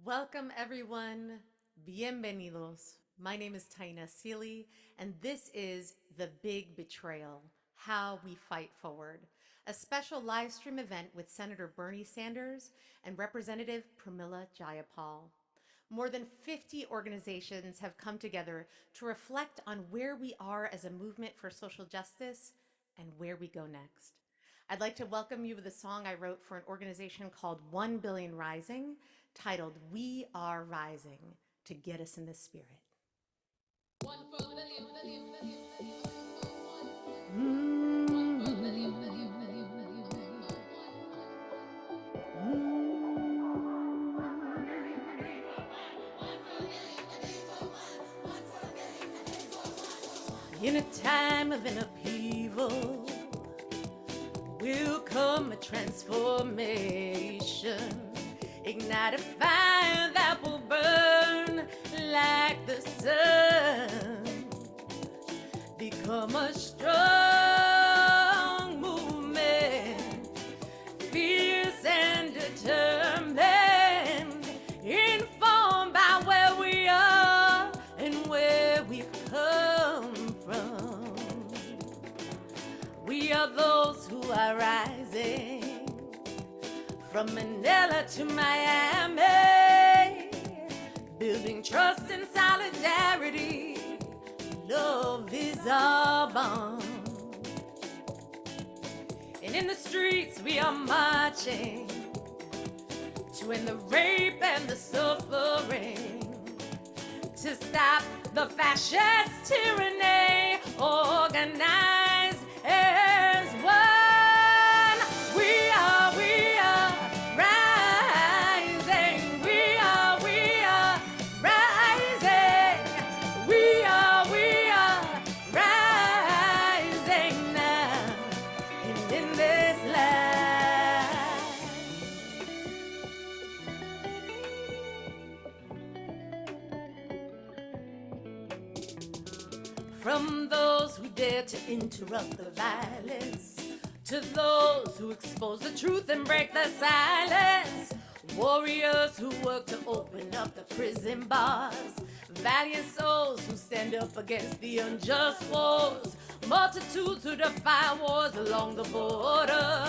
Welcome, everyone. Bienvenidos. My name is Taina Seeley, and this is The Big Betrayal, How We Fight Forward, a special live stream event with Senator Bernie Sanders and Representative Pramila Jayapal. More than 50 organizations have come together to reflect on where we are as a movement for social justice and where we go next. I'd like to welcome you with a song I wrote for an organization called 1 Billion Rising, titled We Are Rising, to get us in the spirit. In a time of an upheaval will come a transformation. Ignite a fire that will burn like the sun. Become a strong movement, fierce and determined, informed by where we are and where we've come from. We are those who are rising, from Manila to Miami, building trust and solidarity. Love is our bond. And in the streets we are marching to end the rape and the suffering, to stop the fascist tyranny, organized as one. From those who dare to interrupt the violence, to those who expose the truth and break the silence, warriors who work to open up the prison bars, valiant souls who stand up against the unjust wars, multitudes who defy wars along the border,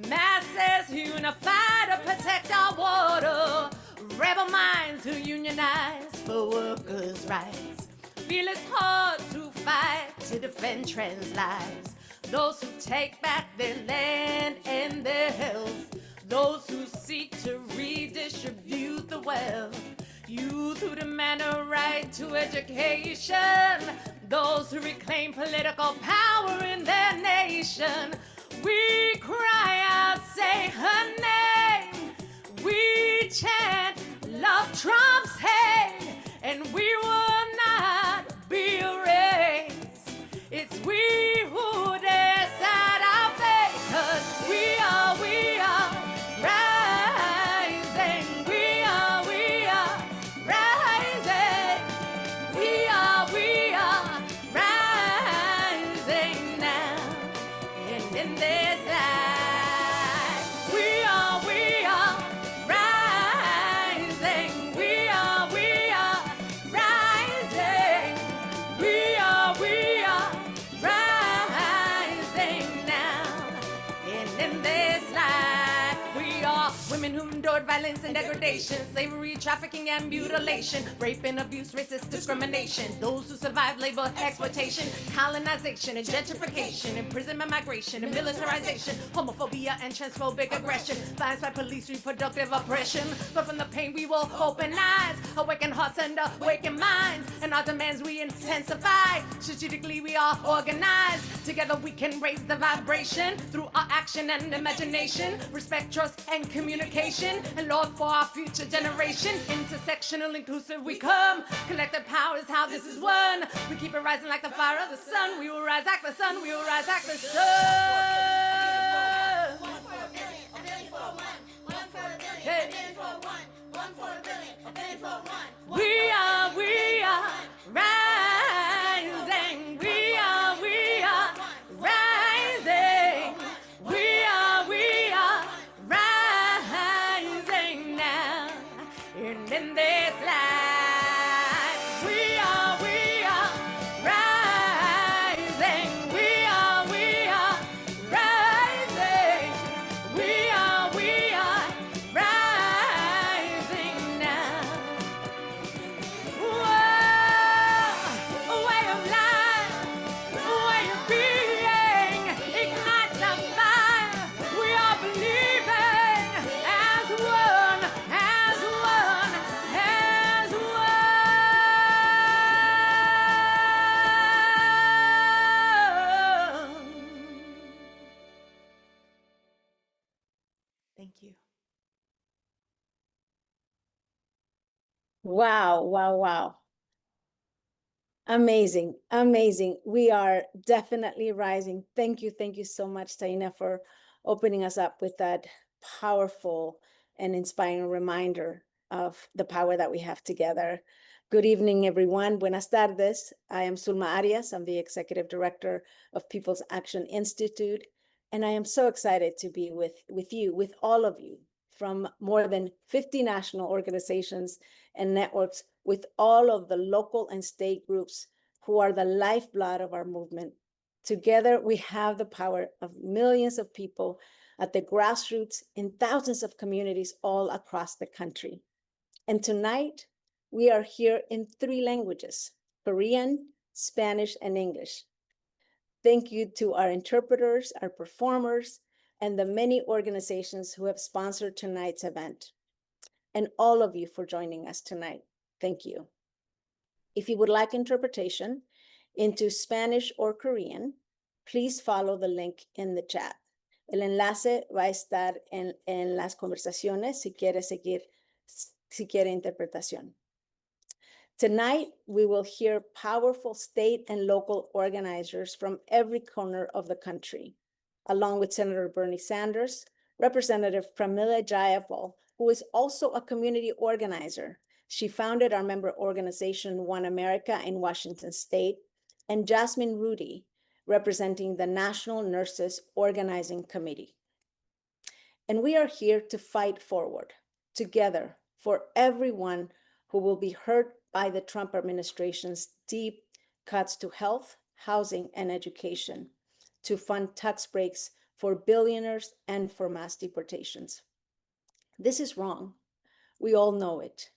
masses who unify to protect our water, rebel minds who unionize for workers' rights, fearless hearts who fight to defend trans lives, those who take back their land and their health, those who seek to redistribute the wealth, youth who demand a right to education, those who reclaim political power in their nation. We cry out, say her name. We chant, love Trump's hate, and we will not be erased. It's we who decide our fate, 'cause we are rising. We are rising. We are rising now. And in this life, we are rising. We are rising. We are rising now. And in this life, we are women who endured violence and degradation, slavery, trafficking, and mutilation, rape and abuse, racist discrimination, those who survived labor exploitation, colonization and gentrification, imprisonment, migration and militarization, homophobia and transphobic aggression, violence by police, reproductive oppression. But from the pain we will open eyes, awaken hearts and awaken minds, and our demands we intensify. Strategically we are organized. Together we can raise the vibration through our action and imagination, respect, trust, and communication, and Lord, for our future generation. Intersectional, inclusive we come. Collective power is how this is won. We keep it rising like the fire of the sun. We will rise like the sun. We will rise like the sun. One for a billion, a billion for one. One for a billion, a billion for one. One for a billion, a billion for one. We are rising. We are rising. We are rising now. In Thank you. Wow, wow, wow. Amazing, amazing. We are definitely rising. Thank you so much, Taina, for opening us up with that powerful and inspiring reminder of the power that we have together. Good evening, everyone. Buenas tardes. I am Sulma Arias. I'm the Executive Director of People's Action Institute, and I am so excited to be with you, with all of you, from more than 50 national organizations and networks, with all of the local and state groups who are the lifeblood of our movement. Together, we have the power of millions of people at the grassroots in thousands of communities all across the country. And tonight, we are here in 3 languages: Korean, Spanish, and English. Thank you to our interpreters, our performers, and the many organizations who have sponsored tonight's event, and all of you for joining us tonight. Thank you. If you would like interpretation into Spanish or Korean, please follow the link in the chat. El enlace va a estar en las conversaciones si quiere interpretación. Tonight, we will hear powerful state and local organizers from every corner of the country, along with Senator Bernie Sanders, Representative Pramila Jayapal, who is also a community organizer. She founded our member organization, One America in Washington State, and Jasmine Rudy, representing the National Nurses Organizing Committee. And we are here to fight forward together for everyone who will be hurt by the Trump administration's deep cuts to health, housing, and education, to fund tax breaks for billionaires and for mass deportations. This is wrong. We all know it.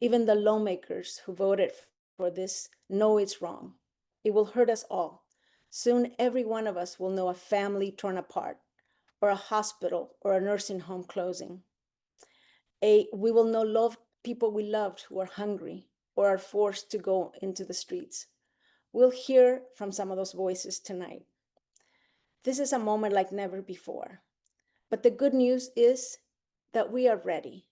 Even the lawmakers who voted for this know it's wrong. It will hurt us all. Soon, every one of us will know a family torn apart, or a hospital or a nursing home closing. We will know people we loved who are hungry or are forced to go into the streets. We'll hear from some of those voices tonight. This is a moment like never before. But the good news is that we are ready.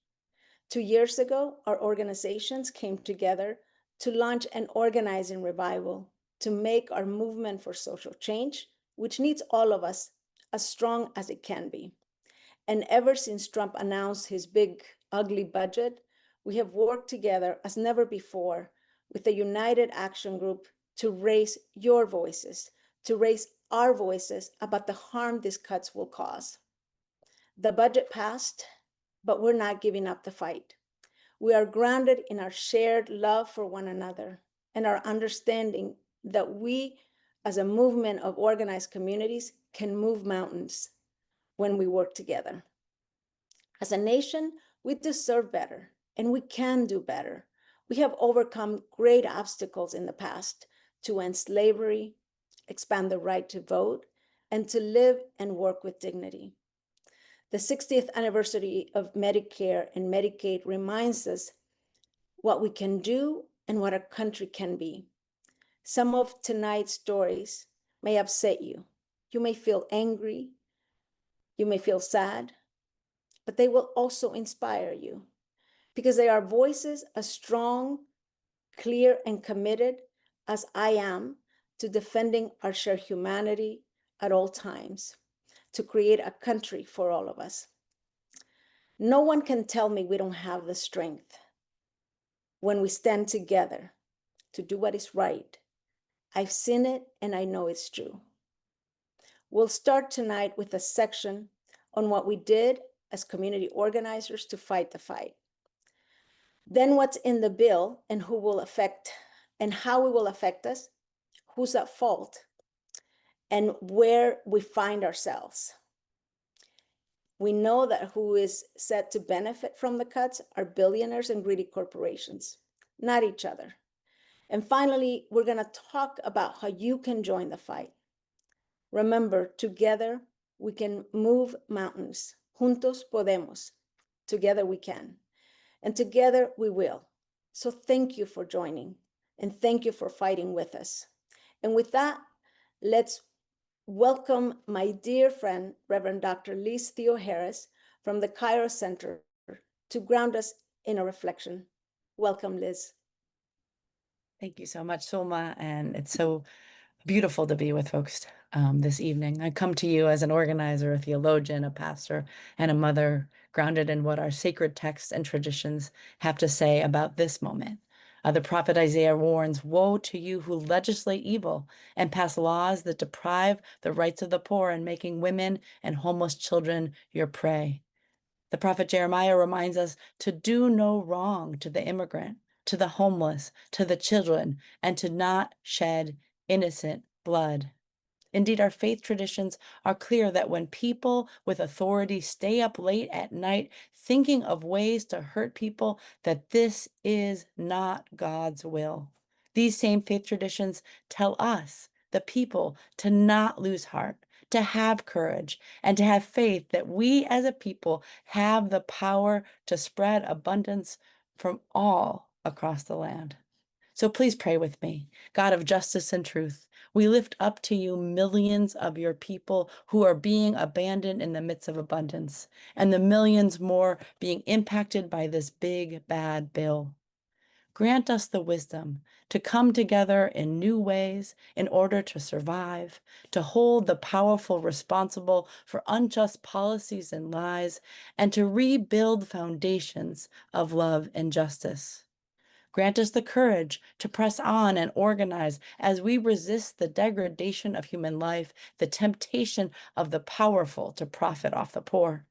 2 years ago, our organizations came together to launch an organizing revival to make our movement for social change, which needs all of us, as strong as it can be. And ever since Trump announced his big, ugly budget, we have worked together as never before with a united action group to raise your voices, to raise our voices about the harm these cuts will cause. The budget passed, but we're not giving up the fight. We are grounded in our shared love for one another and our understanding that we, as a movement of organized communities, can move mountains when we work together. As a nation, we deserve better, and we can do better. We have overcome great obstacles in the past to end slavery, expand the right to vote, and to live and work with dignity. The 60th anniversary of Medicare and Medicaid reminds us what we can do and what our country can be. Some of tonight's stories may upset you. You may feel angry. You may feel sad, but they will also inspire you because they are voices as strong, clear, and committed as I am to defending our shared humanity at all times, to create a country for all of us. No one can tell me we don't have the strength when we stand together to do what is right. I've seen it and I know it's true. We'll start tonight with a section on what we did as community organizers to fight the fight. Then what's in the bill and who will affect and how it will affect us, who's at fault, and where we find ourselves. We know that who is set to benefit from the cuts are billionaires and greedy corporations, not each other. And finally, we're going to talk about how you can join the fight. Remember, together we can move mountains. Juntos podemos. Together we can. And together we will. So thank you for joining, and thank you for fighting with us. And with that, let's welcome my dear friend, Reverend Dr. Liz Theo Harris from the Cairo Center to ground us in a reflection. Welcome, Liz. Thank you so much, Sulma, and it's so beautiful to be with folks this evening. I come to you as an organizer, a theologian, a pastor, and a mother, grounded in what our sacred texts and traditions have to say about this moment. The prophet Isaiah warns, "Woe to you who legislate evil and pass laws that deprive the rights of the poor and making women and homeless children your prey." The prophet Jeremiah reminds us to do no wrong to the immigrant, to the homeless, to the children, and to not shed innocent blood. Indeed, our faith traditions are clear that when people with authority stay up late at night thinking of ways to hurt people, that this is not God's will. These same faith traditions tell us, the people, to not lose heart, to have courage, and to have faith that we as a people have the power to spread abundance from all across the land. So please pray with me. God of justice and truth, we lift up to you millions of your people who are being abandoned in the midst of abundance, and the millions more being impacted by this big, bad bill. Grant us the wisdom to come together in new ways in order to survive, to hold the powerful responsible for unjust policies and lies, and to rebuild foundations of love and justice. Grant us the courage to press on and organize as we resist the degradation of human life, the temptation of the powerful to profit off the poor.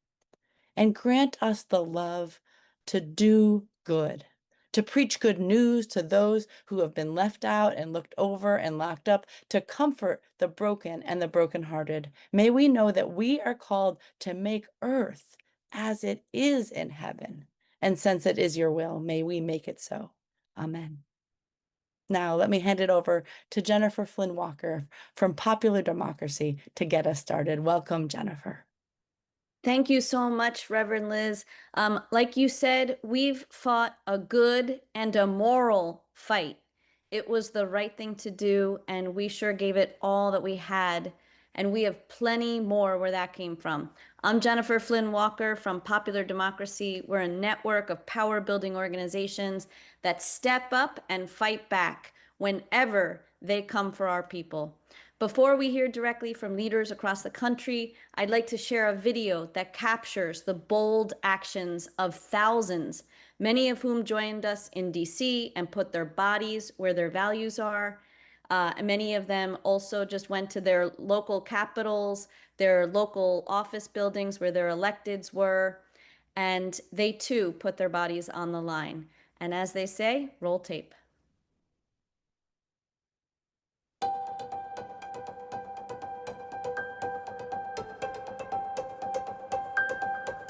And grant us the love to do good, to preach good news to those who have been left out and looked over and locked up, to comfort the broken and the brokenhearted. May we know that we are called to make earth as it is in heaven. And since it is your will, may we make it so. Amen. Now, let me hand it over to Jennifer Flynn Walker from Popular Democracy to get us started. Welcome, Jennifer. Thank you so much, Reverend Liz. Like you said, we've fought a good and a moral fight. It was the right thing to do, and we sure gave it all that we had. And we have plenty more where that came from. I'm Jennifer Flynn Walker from Popular Democracy. We're a network of power building organizations that step up and fight back whenever they come for our people. Before we hear directly from leaders across the country, I'd like to share a video that captures the bold actions of thousands, many of whom joined us in DC and put their bodies where their values are. Many of them also just went to their local capitals, their local office buildings where their electeds were, and they too put their bodies on the line. And as they say, roll tape.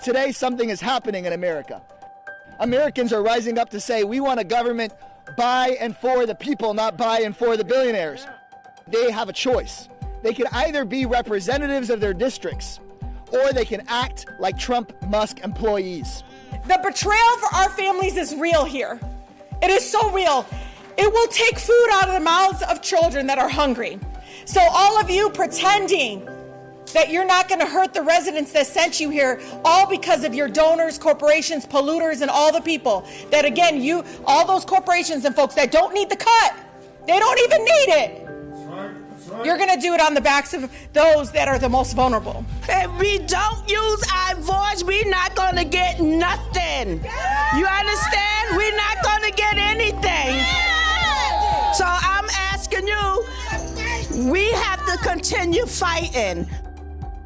Today, something is happening in America. Americans are rising up to say, we want a government by and for the people, not by and for the billionaires. They have a choice. They can either be representatives of their districts, or they can act like Trump Musk employees. The betrayal for our families is real here. It is so real. It will take food out of the mouths of children that are hungry. So all of you pretending that you're not going to hurt the residents that sent you here, all because of your donors, corporations, polluters, and all the people that, again, all those corporations and folks that don't need the cut, they don't even need it. That's right. You're going to do it on the backs of those that are the most vulnerable. If we don't use our voice, we're not going to get nothing. You understand? We're not going to get anything. So I'm asking you, we have to continue fighting.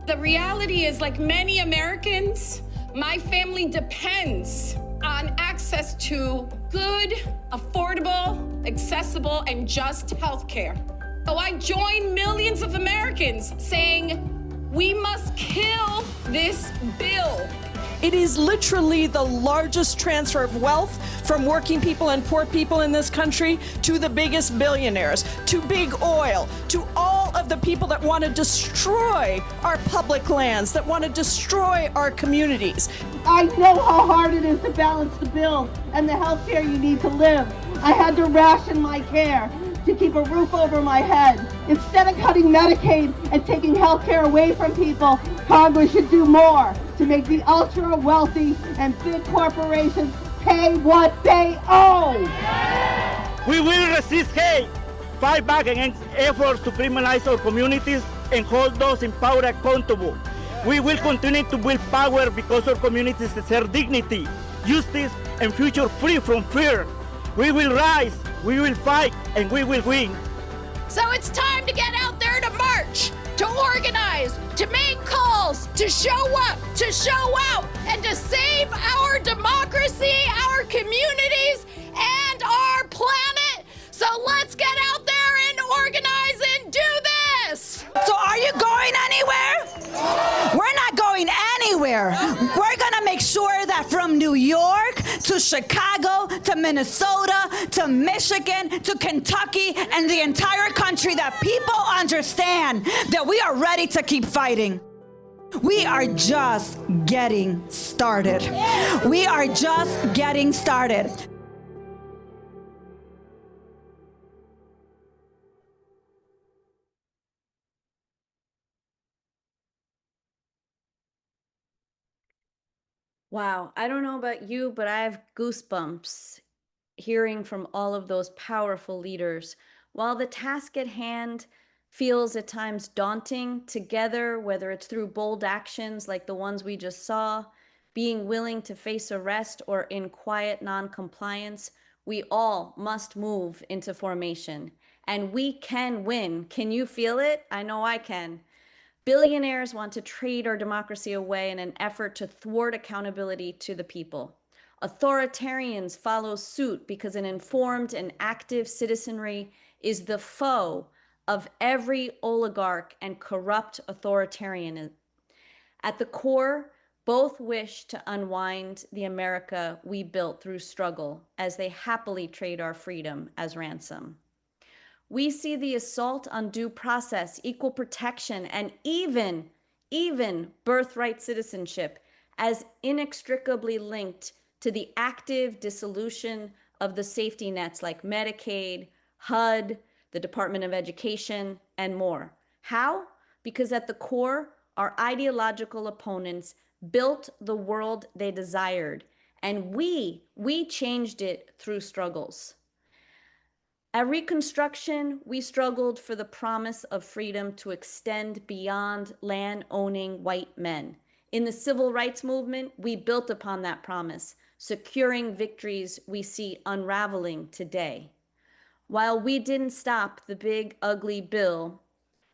The reality is, like many Americans, my family depends on access to good, affordable, accessible, and just health care. So I join millions of Americans saying we must kill this bill. It is literally the largest transfer of wealth from working people and poor people in this country to the biggest billionaires, to big oil, to all of the people that want to destroy our public lands, that want to destroy our communities. I know how hard it is to balance the bills and the health care you need to live. I had to ration my care to keep a roof over my head. Instead of cutting Medicaid and taking health care away from people, Congress should do more. to make the ultra wealthy and big corporations pay what they owe. We will resist hate, fight back against efforts to criminalize our communities, and hold those in power accountable. We will continue to build power because our communities deserve dignity, justice, and future free from fear. We will rise, we will fight, and we will win. So it's time to get out there to march, to organize, to make calls, to show up, to show out, and to save our democracy, our communities, and our planet. So let's get out there and organize and do this. So are you going anywhere? We're not going anywhere. We're going to make sure that from New York to Chicago to Minnesota to Michigan to Kentucky and the entire country, that people understand that we are ready to keep fighting. We are just getting started. We are just getting started. Wow, I don't know about you, but I have goosebumps hearing from all of those powerful leaders. While the task at hand feels at times daunting, together, whether it's through bold actions like the ones we just saw, being willing to face arrest, or in quiet non-compliance, we all must move into formation. And we can win. Can you feel it? I know I can. Billionaires want to trade our democracy away in an effort to thwart accountability to the people. Authoritarians follow suit because an informed and active citizenry is the foe of every oligarch and corrupt authoritarian. At the core, both wish to unwind the America we built through struggle as they happily trade our freedom as ransom. We see the assault on due process, equal protection, and even birthright citizenship as inextricably linked to the active dissolution of the safety nets like Medicaid, HUD, the Department of Education, and more. How? Because at the core, our ideological opponents built the world they desired, and we changed it through struggles. At Reconstruction, we struggled for the promise of freedom to extend beyond land-owning white men. In the Civil Rights Movement, we built upon that promise, securing victories we see unraveling today. While we didn't stop the big, ugly bill,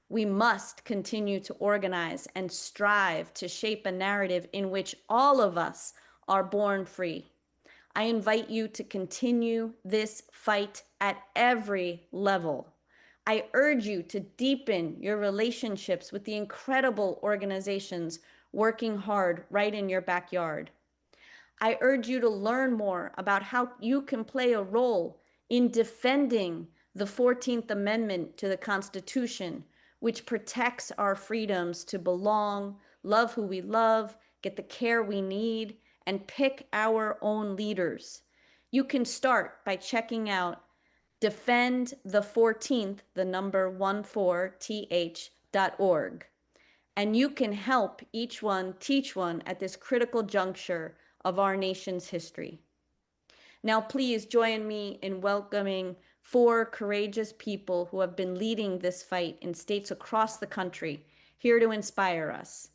we must continue to organize and strive to shape a narrative in which all of us are born free. I invite you to continue this fight at every level. I urge you to deepen your relationships with the incredible organizations working hard right in your backyard. I urge you to learn more about how you can play a role in defending the 14th Amendment to the Constitution, which protects our freedoms to belong, love who we love, get the care we need, and pick our own leaders. You can start by checking out Defend the 14th, the number 14th.org. And you can help each one teach one at this critical juncture of our nation's history. Now, please join me in welcoming 4 courageous people who have been leading this fight in states across the country, here to inspire us.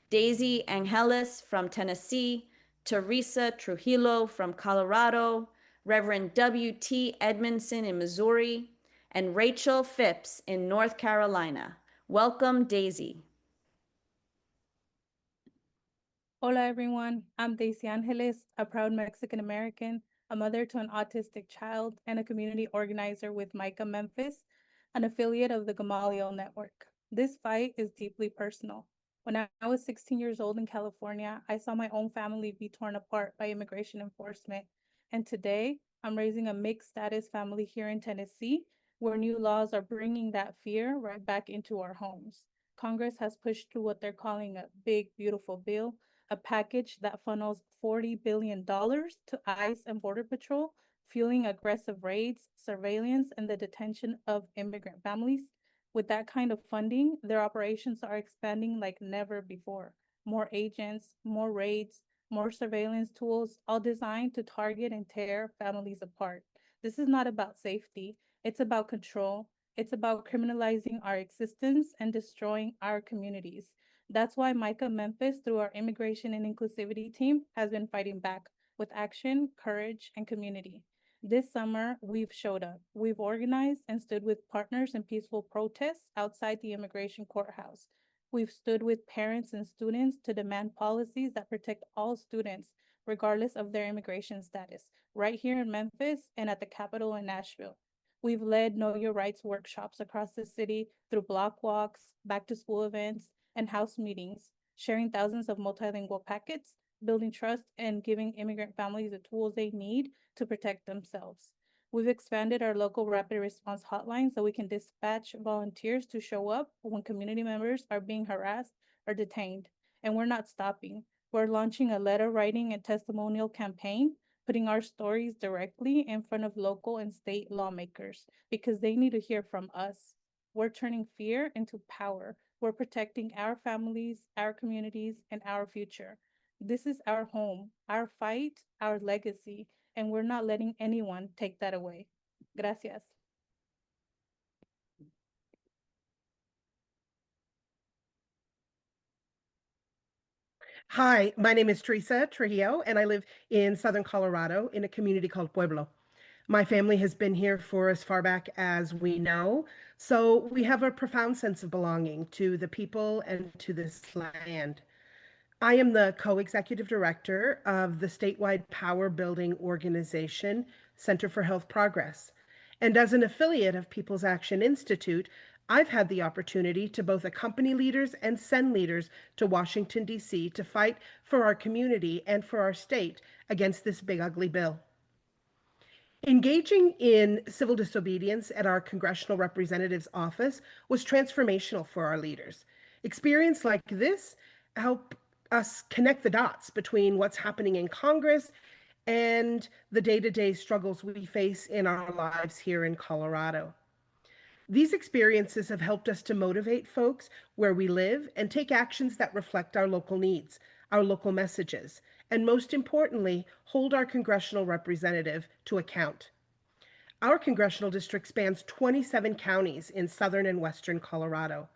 Daisy Angeles from Tennessee, Teresa Trujillo from Colorado, Reverend W.T. Edmondson in Missouri, and Rachel Phipps in North Carolina. Welcome, Daisy. Hola, everyone. I'm Daisy Angeles, a proud Mexican American, a mother to an autistic child, and a community organizer with Micah Memphis, an affiliate of the Gamaliel Network. This fight is deeply personal. When I was 16 years old in California, I saw my own family be torn apart by immigration enforcement. And today, I'm raising a mixed status family here in Tennessee, where new laws are bringing that fear right back into our homes. Congress has pushed through what they're calling a big, beautiful bill, a package that funnels $40 billion to ICE and Border Patrol, fueling aggressive raids, surveillance, and the detention of immigrant families. With that kind of funding, their operations are expanding like never before. more agents, more raids, more surveillance tools, all designed to target and tear families apart. This is not about safety, it's about control. It's about criminalizing our existence and destroying our communities. That's why Micah Memphis, through our immigration and inclusivity team, has been fighting back with action, courage, and community. This summer, we've showed up. We've organized and stood with partners in peaceful protests outside the immigration courthouse. We've stood with parents and students to demand policies that protect all students, regardless of their immigration status, right here in Memphis and at the Capitol in Nashville. We've led Know Your Rights workshops across the city through block walks, back to school events, and house meetings, sharing thousands of multilingual packets, building trust, and giving immigrant families the tools they need to protect themselves. We've expanded our local rapid response hotline so we can dispatch volunteers to show up when community members are being harassed or detained. And we're not stopping. We're launching a letter writing and testimonial campaign, putting our stories directly in front of local and state lawmakers because they need to hear from us. We're turning fear into power. We're protecting our families, our communities, and our future. This is our home, our fight, our legacy, and we're not letting anyone take that away. Gracias. Hi, my name is Teresa Trujillo, and I live in southern Colorado in a community called Pueblo. My family has been here for as far back as we know, so we have a profound sense of belonging to the people and to this land. I am the co-executive director of the statewide power building organization, Center for Health Progress. And as an affiliate of People's Action Institute, I've had the opportunity to both accompany leaders and send leaders to Washington, D.C. to fight for our community and for our state against this big, ugly bill. Engaging in civil disobedience at our congressional representative's office was transformational for our leaders. Experience like this help us connect the dots between what's happening in Congress and the day-to-day struggles we face in our lives here in Colorado. These experiences have helped us to motivate folks where we live and take actions that reflect our local needs, our local messages, and most importantly, hold our congressional representative to account. Our congressional district spans 27 counties in southern and western Colorado.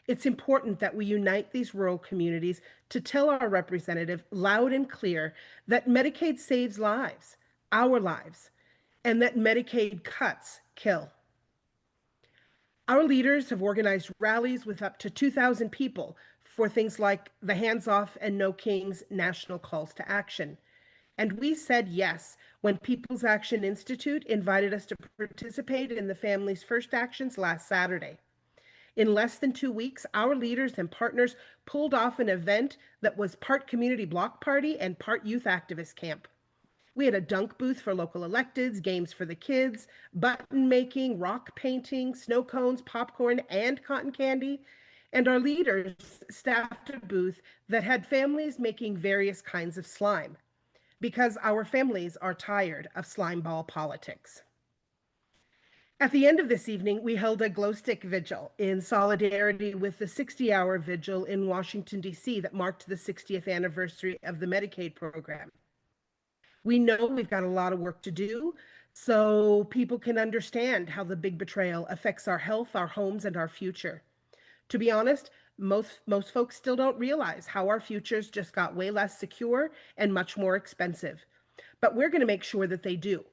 It's important that we unite these rural communities to tell our representative loud and clear that Medicaid saves lives, our lives, and that Medicaid cuts kill. Our leaders have organized rallies with up to 2,000 people for things like the Hands Off and No Kings national calls to action. And we said yes when People's Action Institute invited us to participate in the Family's First Actions last Saturday. In less than 2 weeks, our leaders and partners pulled off an event that was part community block party and part youth activist camp. We had a dunk booth for local electeds, games for the kids, button making, rock painting, snow cones, popcorn, and cotton candy. And our leaders staffed a booth that had families making various kinds of slime, because our families are tired of slime ball politics. At the end of this evening, we held a glow stick vigil in solidarity with the 60-hour vigil in Washington, D.C. that marked the 60th anniversary of the Medicaid program. We know we've got a lot of work to do so people can understand how the big betrayal affects our health, our homes, and our future. To be honest, most folks still don't realize how our futures just got way less secure and much more expensive. But we're going to make sure that they do.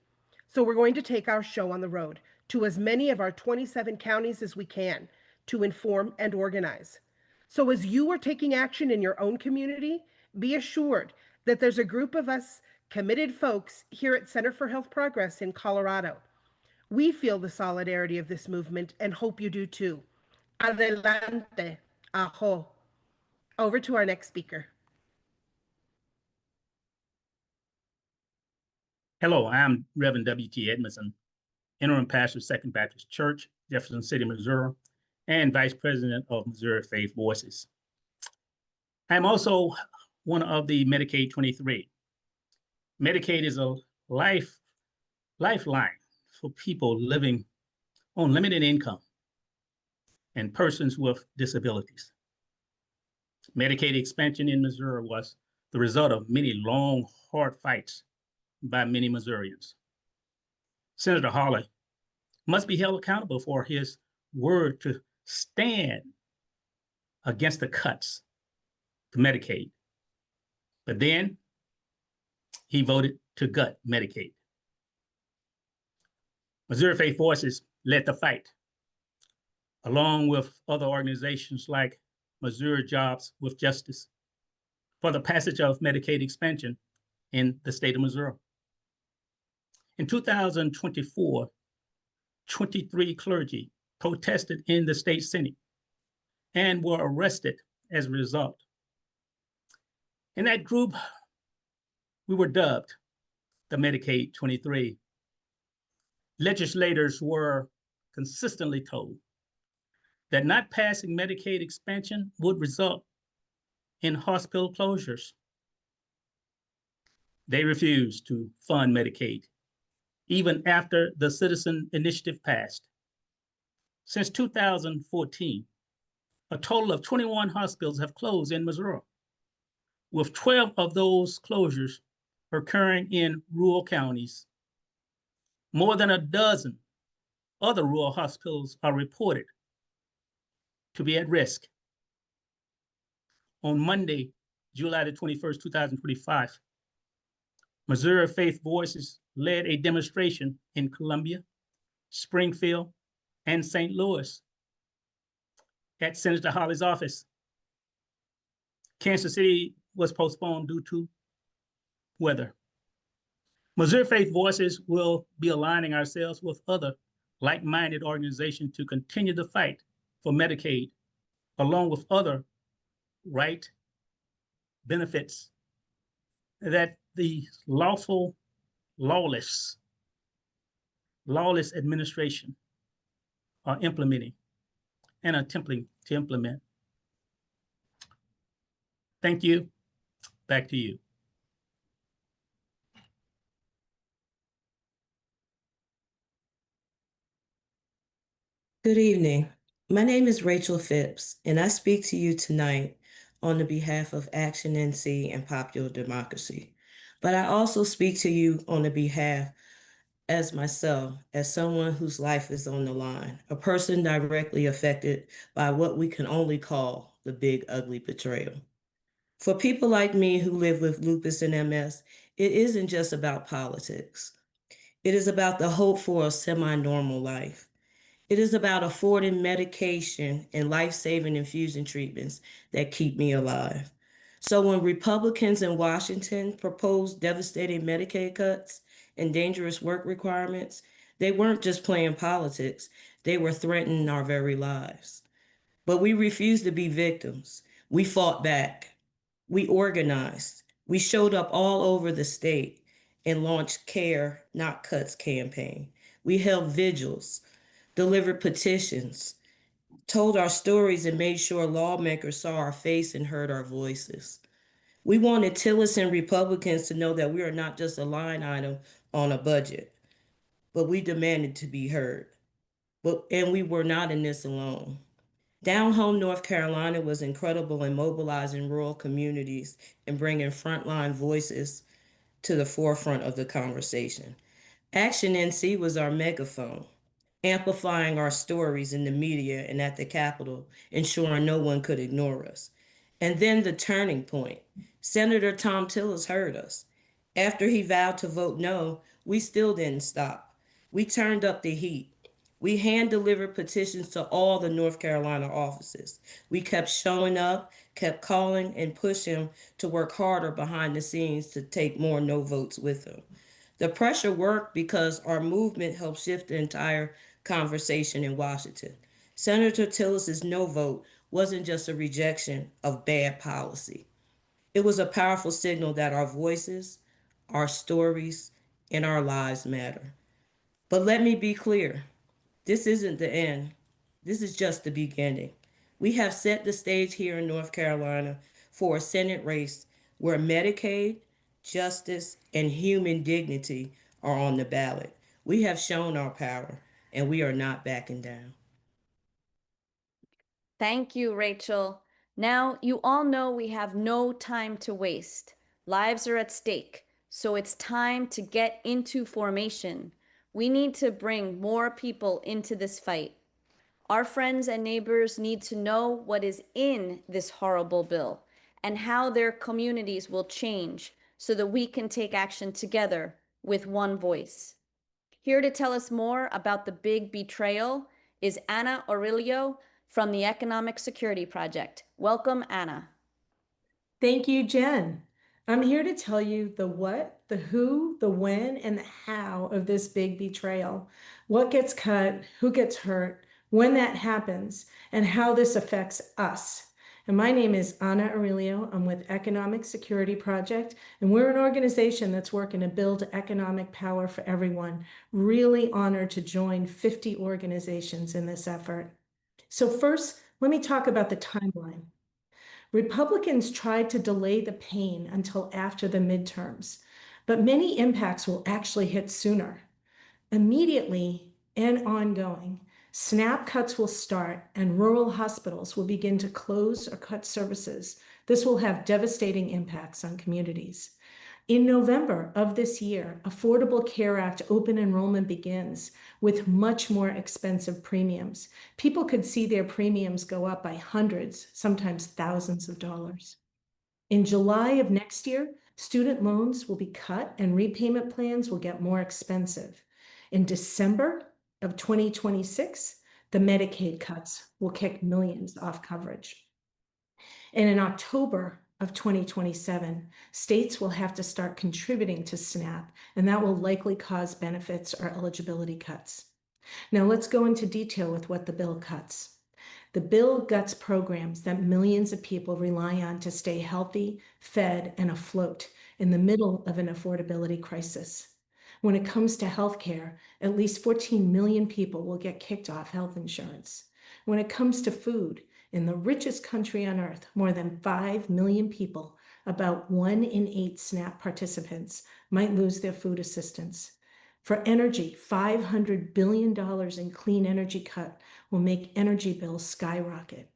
So we're going to take our show on the road to as many of our 27 counties as we can to inform and organize. So as you are taking action in your own community, be assured that there's a group of us committed folks here at Center for Health Progress in Colorado. We feel the solidarity of this movement and hope you do too. Adelante, ajo. Over to our next speaker. Hello, I'm Reverend W.T. Edmondson, Interim Pastor of Second Baptist Church, Jefferson City, Missouri, and Vice President of Missouri Faith Voices. I'm also one of the Medicaid 23. Medicaid is a lifeline for people living on limited income and persons with disabilities. Medicaid expansion in Missouri was the result of many long, hard fights by many Missourians. Senator Hawley must be held accountable for his word to stand against the cuts to Medicaid. But then he voted to gut Medicaid. Missouri Faith Voices led the fight, along with other organizations like Missouri Jobs with Justice, for the passage of Medicaid expansion in the state of Missouri. In 2024, 23 clergy protested in the state Senate and were arrested as a result. In that group, we were dubbed the Medicaid 23. Legislators were consistently told that not passing Medicaid expansion would result in hospital closures. They refused to fund Medicaid, even after the citizen initiative passed. Since 2014, a total of 21 hospitals have closed in Missouri, with 12 of those closures occurring in rural counties. More than a dozen other rural hospitals are reported to be at risk. On Monday, July the 21st, 2025, Missouri Faith Voices led a demonstration in Columbia, Springfield, and St. Louis at Senator Hawley's office. Kansas City was postponed due to weather. Missouri Faith Voices will be aligning ourselves with other like-minded organizations to continue the fight for Medicaid, along with other right benefits that the lawless administration are implementing and attempting to implement. Thank you. Back to you. Good evening. My name is Rachel Phipps, and I speak to you tonight on the behalf of Action NC and Popular Democracy. But I also speak to you on the behalf as myself, as someone whose life is on the line, a person directly affected by what we can only call the big ugly betrayal. For people like me who live with lupus and MS, it isn't just about politics. It is about the hope for a semi-normal life. It is about affording medication and life-saving infusion treatments that keep me alive. So when Republicans in Washington proposed devastating Medicaid cuts and dangerous work requirements, they weren't just playing politics, they were threatening our very lives. But we refused to be victims. We fought back. We organized. We showed up all over the state and launched Care, Not Cuts campaign. We held vigils, delivered petitions, told our stories, and made sure lawmakers saw our face and heard our voices. We wanted Tillis and Republicans to know that we are not just a line item on a budget, but we demanded to be heard. And we were not in this alone. Down home, North Carolina was incredible in mobilizing rural communities and bringing frontline voices to the forefront of the conversation. Action NC was our megaphone, amplifying our stories in the media and at the Capitol, ensuring no one could ignore us. And then the turning point. Senator Tom Tillis heard us. After he vowed to vote no, we still didn't stop. We turned up the heat. We hand-delivered petitions to all the North Carolina offices. We kept showing up, kept calling, and pushing him to work harder behind the scenes to take more no votes with him. The pressure worked because our movement helped shift the entire conversation in Washington. Senator Tillis's no vote wasn't just a rejection of bad policy. It was a powerful signal that our voices, our stories, and our lives matter. But let me be clear, this isn't the end. This is just the beginning. We have set the stage here in North Carolina for a Senate race where Medicaid, justice, and human dignity are on the ballot. We have shown our power, and we are not backing down. Thank you, Rachel. Now, you all know we have no time to waste. Lives are at stake, so it's time to get into formation. We need to bring more people into this fight. Our friends and neighbors need to know what is in this horrible bill and how their communities will change so that we can take action together with one voice. Here to tell us more about the Big Betrayal is Anna Aurelio from the Economic Security Project. Welcome, Anna. Thank you, Jen. I'm here to tell you the what, the who, the when, and the how of this big betrayal. What gets cut, who gets hurt, when that happens, and how this affects us. And my name is Anna Aurelio. I'm with Economic Security Project, and we're an organization that's working to build economic power for everyone. Really honored to join 50 organizations in this effort. So first, let me talk about the timeline. Republicans tried to delay the pain until after the midterms, but many impacts will actually hit sooner. Immediately and ongoing, SNAP cuts will start and rural hospitals will begin to close or cut services. This will have devastating impacts on communities. In November of this year, Affordable Care Act open enrollment begins with much more expensive premiums. People could see their premiums go up by hundreds, sometimes thousands of dollars. In July of next year, student loans will be cut and repayment plans will get more expensive. In December of 2026, the Medicaid cuts will kick millions off coverage. And in October of 2027, states will have to start contributing to SNAP, and that will likely cause benefits or eligibility cuts. Now let's go into detail with what the bill cuts. The bill guts programs that millions of people rely on to stay healthy, fed, and afloat in the middle of an affordability crisis. When it comes to healthcare, at least 14 million people will get kicked off health insurance. When it comes to food, in the richest country on earth, more than 5 million people, about 1 in 8 SNAP participants, might lose their food assistance. For energy, $500 billion in clean energy cut will make energy bills skyrocket.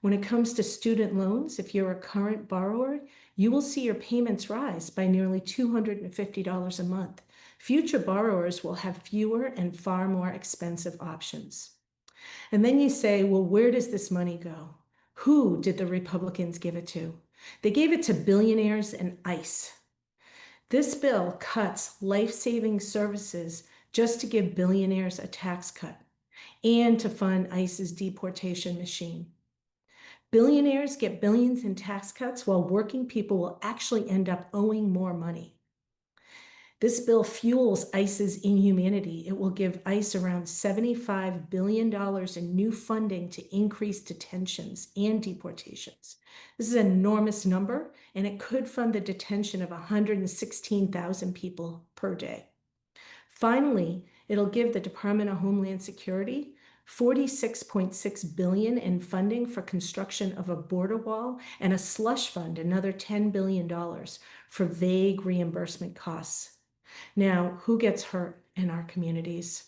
When it comes to student loans, if you're a current borrower, you will see your payments rise by nearly $250 a month. Future borrowers will have fewer and far more expensive options. And then you say, well, where does this money go? Who did the Republicans give it to? They gave it to billionaires and ICE. This bill cuts life-saving services just to give billionaires a tax cut and to fund ICE's deportation machine. Billionaires get billions in tax cuts while working people will actually end up owing more money. This bill fuels ICE's inhumanity. It will give ICE around $75 billion in new funding to increase detentions and deportations. This is an enormous number, and it could fund the detention of 116,000 people per day. Finally, it'll give the Department of Homeland Security $46.6 billion in funding for construction of a border wall and a slush fund, another $10 billion for vague reimbursement costs. Now, who gets hurt in our communities?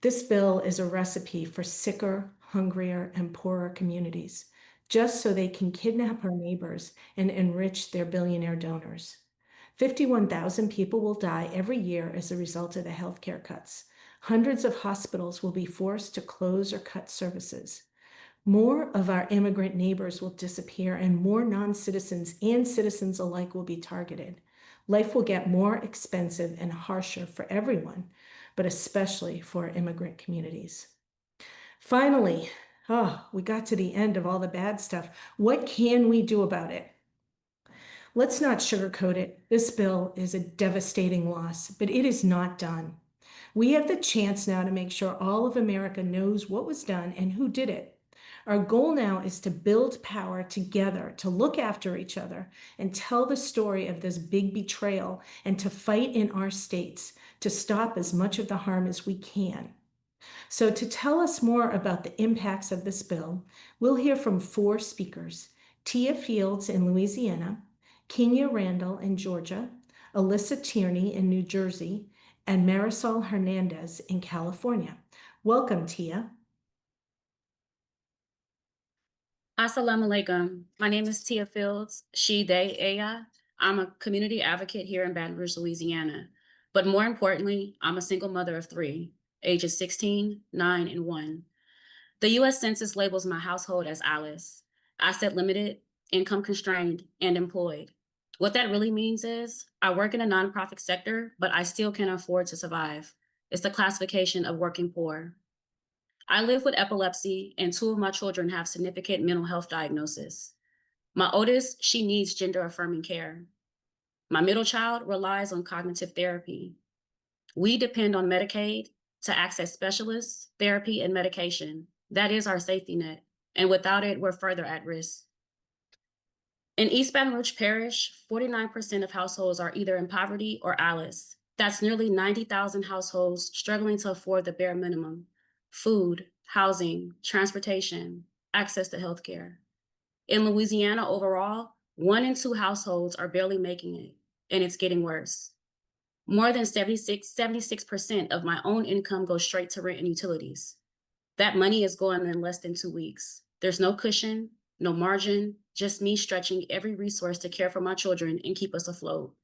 This bill is a recipe for sicker, hungrier, and poorer communities, just so they can kidnap our neighbors and enrich their billionaire donors. 51,000 people will die every year as a result of the healthcare cuts. Hundreds of hospitals will be forced to close or cut services. More of our immigrant neighbors will disappear, and more non-citizens and citizens alike will be targeted. Life will get more expensive and harsher for everyone, but especially for immigrant communities. Finally, we got to the end of all the bad stuff. What can we do about it? Let's not sugarcoat it. This bill is a devastating loss, but it is not done. We have the chance now to make sure all of America knows what was done and who did it. Our goal now is to build power together, to look after each other and tell the story of this big betrayal and to fight in our states to stop as much of the harm as we can. So to tell us more about the impacts of this bill, we'll hear from 4 speakers: Tia Fields in Louisiana, Kenya Randall in Georgia, Alyssa Tierney in New Jersey, and Marisol Hernandez in California. Welcome, Tia. Assalamu alaikum. My name is Tia Fields, she, they, Aya. I'm a community advocate here in Baton Rouge, Louisiana. But more importantly, I'm a single mother of 3, ages 16, 9, and 1. The US Census labels my household as Alice, asset limited, income constrained, and employed. What that really means is I work in a nonprofit sector, but I still can afford to survive. It's the classification of working poor. I live with epilepsy, and 2 of my children have significant mental health diagnosis. My oldest, she needs gender-affirming care. My middle child relies on cognitive therapy. We depend on Medicaid to access specialists, therapy, and medication. That is our safety net, and without it, we're further at risk. In East Baton Rouge Parish, 49% of households are either in poverty or Alice. That's nearly 90,000 households struggling to afford the bare minimum: food, housing, transportation, access to healthcare. In Louisiana overall, 1 in 2 households are barely making it, and it's getting worse. More than 76% of my own income goes straight to rent and utilities. That money is going in less than 2 weeks. There's no cushion, no margin, just me stretching every resource to care for my children and keep us afloat.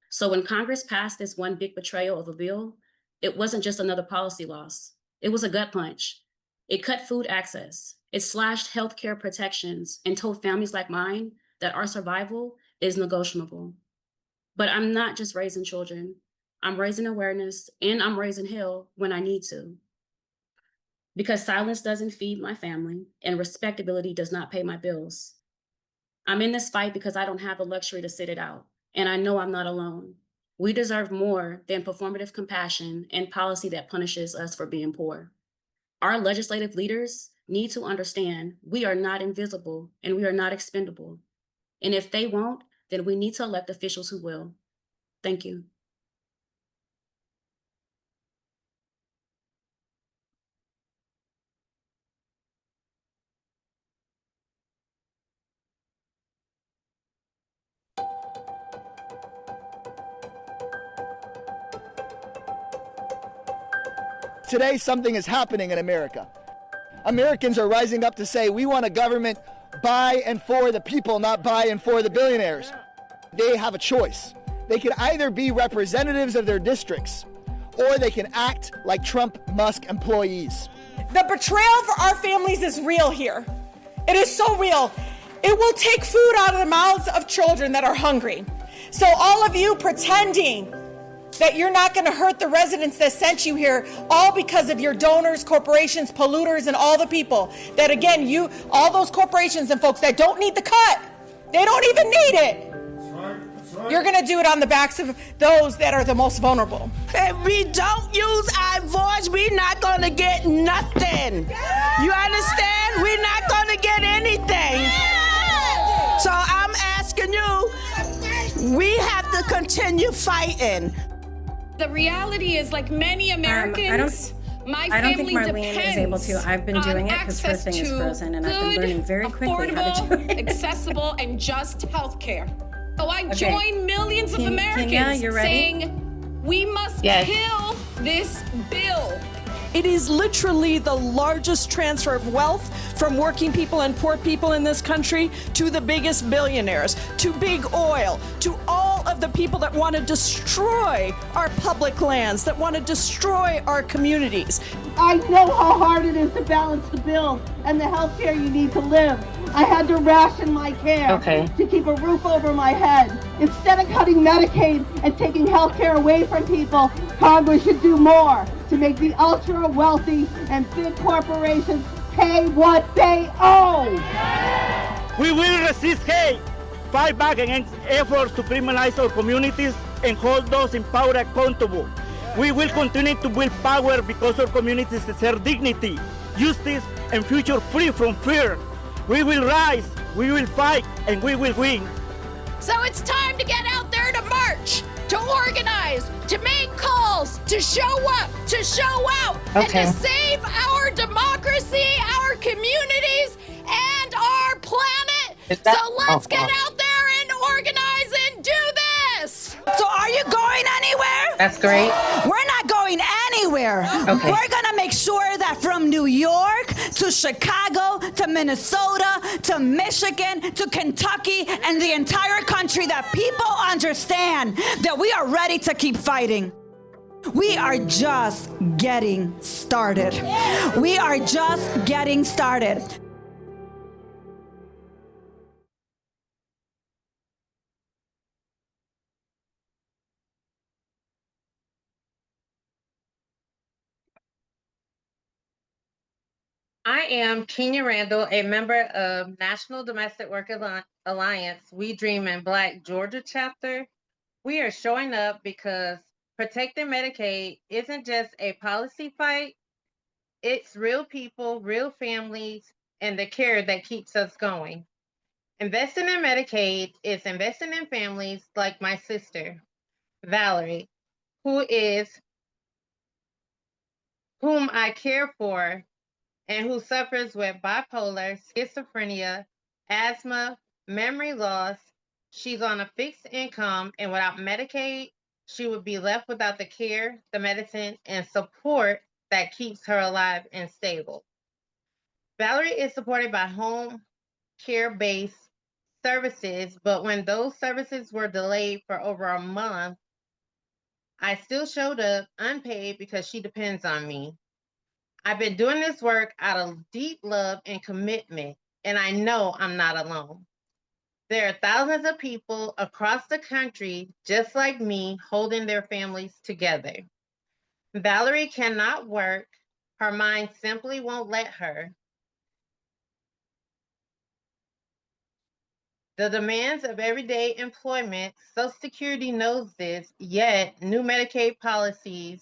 So when Congress passed this one big betrayal of a bill, it wasn't just another policy loss. It was a gut punch. It cut food access. It slashed healthcare protections and told families like mine that our survival is negotiable. But I'm not just raising children. I'm raising awareness, and I'm raising hell when I need to. Because silence doesn't feed my family, and respectability does not pay my bills. I'm in this fight because I don't have the luxury to sit it out, and I know I'm not alone. We deserve more than performative compassion and policy that punishes us for being poor. Our legislative leaders need to understand we are not invisible and we are not expendable. And if they won't, then we need to elect officials who will. Thank you. Today, something is happening in America. Americans are rising up to say we want a government by and for the people, not by and for the billionaires. They have a choice. They can either be representatives of their districts, or they can act like Trump Musk employees. The betrayal for our families is real here. It is so real. It will take food out of the mouths of children that are hungry. So all of you pretending that you're not going to hurt the residents that sent you here, all because of your donors, corporations, polluters, and all the people that, again, all those corporations and folks that don't need the cut, they don't even need it. You're going to do it on the backs of those that are the most vulnerable. If we don't use our voice, we're not going to get nothing. You understand? We're not going to get anything. So I'm asking you, we have to continue fighting. The reality is, like many Americans, my I don't think family Marlene depends is able to. I've been doing it because her access thing is to frozen, and I've been good, learning very quickly how to do affordable, it. accessible, and just healthcare. So I Okay. join millions of Americans Kenya, you ready? saying we must Yes. kill this bill. It is literally the largest transfer of wealth from working people and poor people in this country to the biggest billionaires, to big oil, to all of the people that want to destroy our public lands, that want to destroy our communities. I know how hard it is to balance the bills and the health care you need to live. I had to ration my care to keep a roof over my head. Instead of cutting Medicaid and taking health care away from people, Congress should do more to make the ultra wealthy and big corporations pay what they owe. We will resist hate, fight back against efforts to criminalize our communities, and hold those in power accountable. We will continue to build power because our communities deserve dignity, justice, and future free from fear. We will rise, we will fight, and we will win. So it's time to get out there to march, to organize, to make calls, to show up, to show out, and to save our democracy, our communities, and our planet. So let's get out there and organize and do this. So are you going anywhere? That's great. We're not going anywhere. Okay. We're going to make sure that from New York to Chicago, to Minnesota, to Michigan, to Kentucky, and the entire country, that people understand that we are ready to keep fighting. We are just getting started. We are just getting started. I am Kenya Randall, a member of National Domestic Work Alliance, We Dream in Black Georgia chapter. We are showing up because protecting Medicaid isn't just a policy fight, it's real people, real families, and the care that keeps us going. Investing in Medicaid is investing in families like my sister, Valerie, whom I care for and who suffers with bipolar, schizophrenia, asthma, memory loss. She's on a fixed income, and without Medicaid, she would be left without the care, the medicine, and support that keeps her alive and stable. Valerie is supported by home care-based services, but when those services were delayed for over a month, I still showed up unpaid because she depends on me. I've been doing this work out of deep love and commitment, and I know I'm not alone. There are thousands of people across the country just like me holding their families together. Valerie cannot work. Her mind simply won't let her. The demands of everyday employment, Social Security knows this, yet new Medicaid policies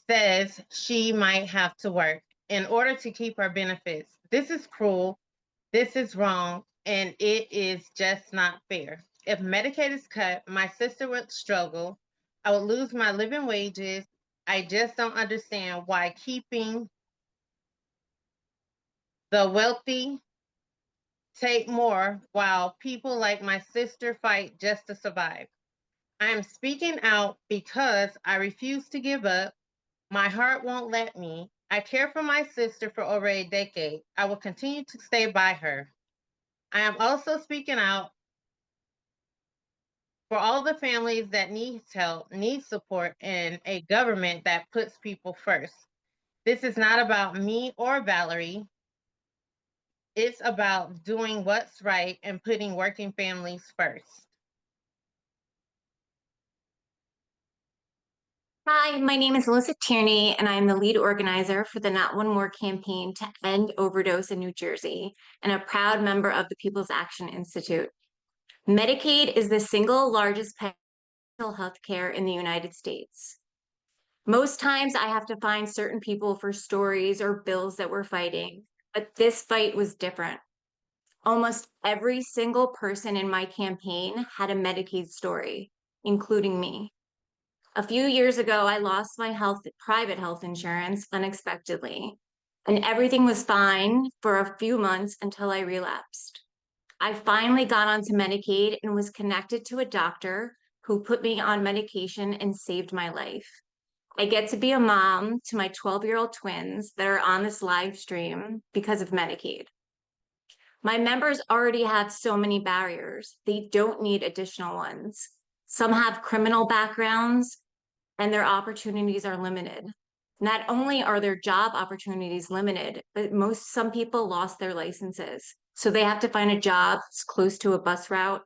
says she might have to work in order to keep her benefits. This is cruel, this is wrong, and it is just not fair. If Medicaid is cut, my sister would struggle. I would lose my living wages. I just don't understand why keeping the wealthy take more while people like my sister fight just to survive. I am speaking out because I refuse to give up. My heart won't let me. I care for my sister for over a decade. I will continue to stay by her. I am also speaking out for all the families that need help, need support, and a government that puts people first. This is not about me or Valerie. It's about doing what's right and putting working families first. Hi, my name is Alyssa Tierney, and I'm the lead organizer for the Not One More campaign to end overdose in New Jersey, and a proud member of the People's Action Institute. Medicaid is the single largest mental health care in the United States. Most times I have to find certain people for stories or bills that we're fighting, but this fight was different. Almost every single person in my campaign had a Medicaid story, including me. A few years ago, I lost my private health insurance unexpectedly, and everything was fine for a few months until I relapsed. I finally got onto Medicaid and was connected to a doctor who put me on medication and saved my life. I get to be a mom to my 12-year-old twins that are on this live stream because of Medicaid. My members already have so many barriers. They don't need additional ones. Some have criminal backgrounds, and their opportunities are limited. Not only are their job opportunities limited, but some people lost their licenses. So they have to find a job that's close to a bus route.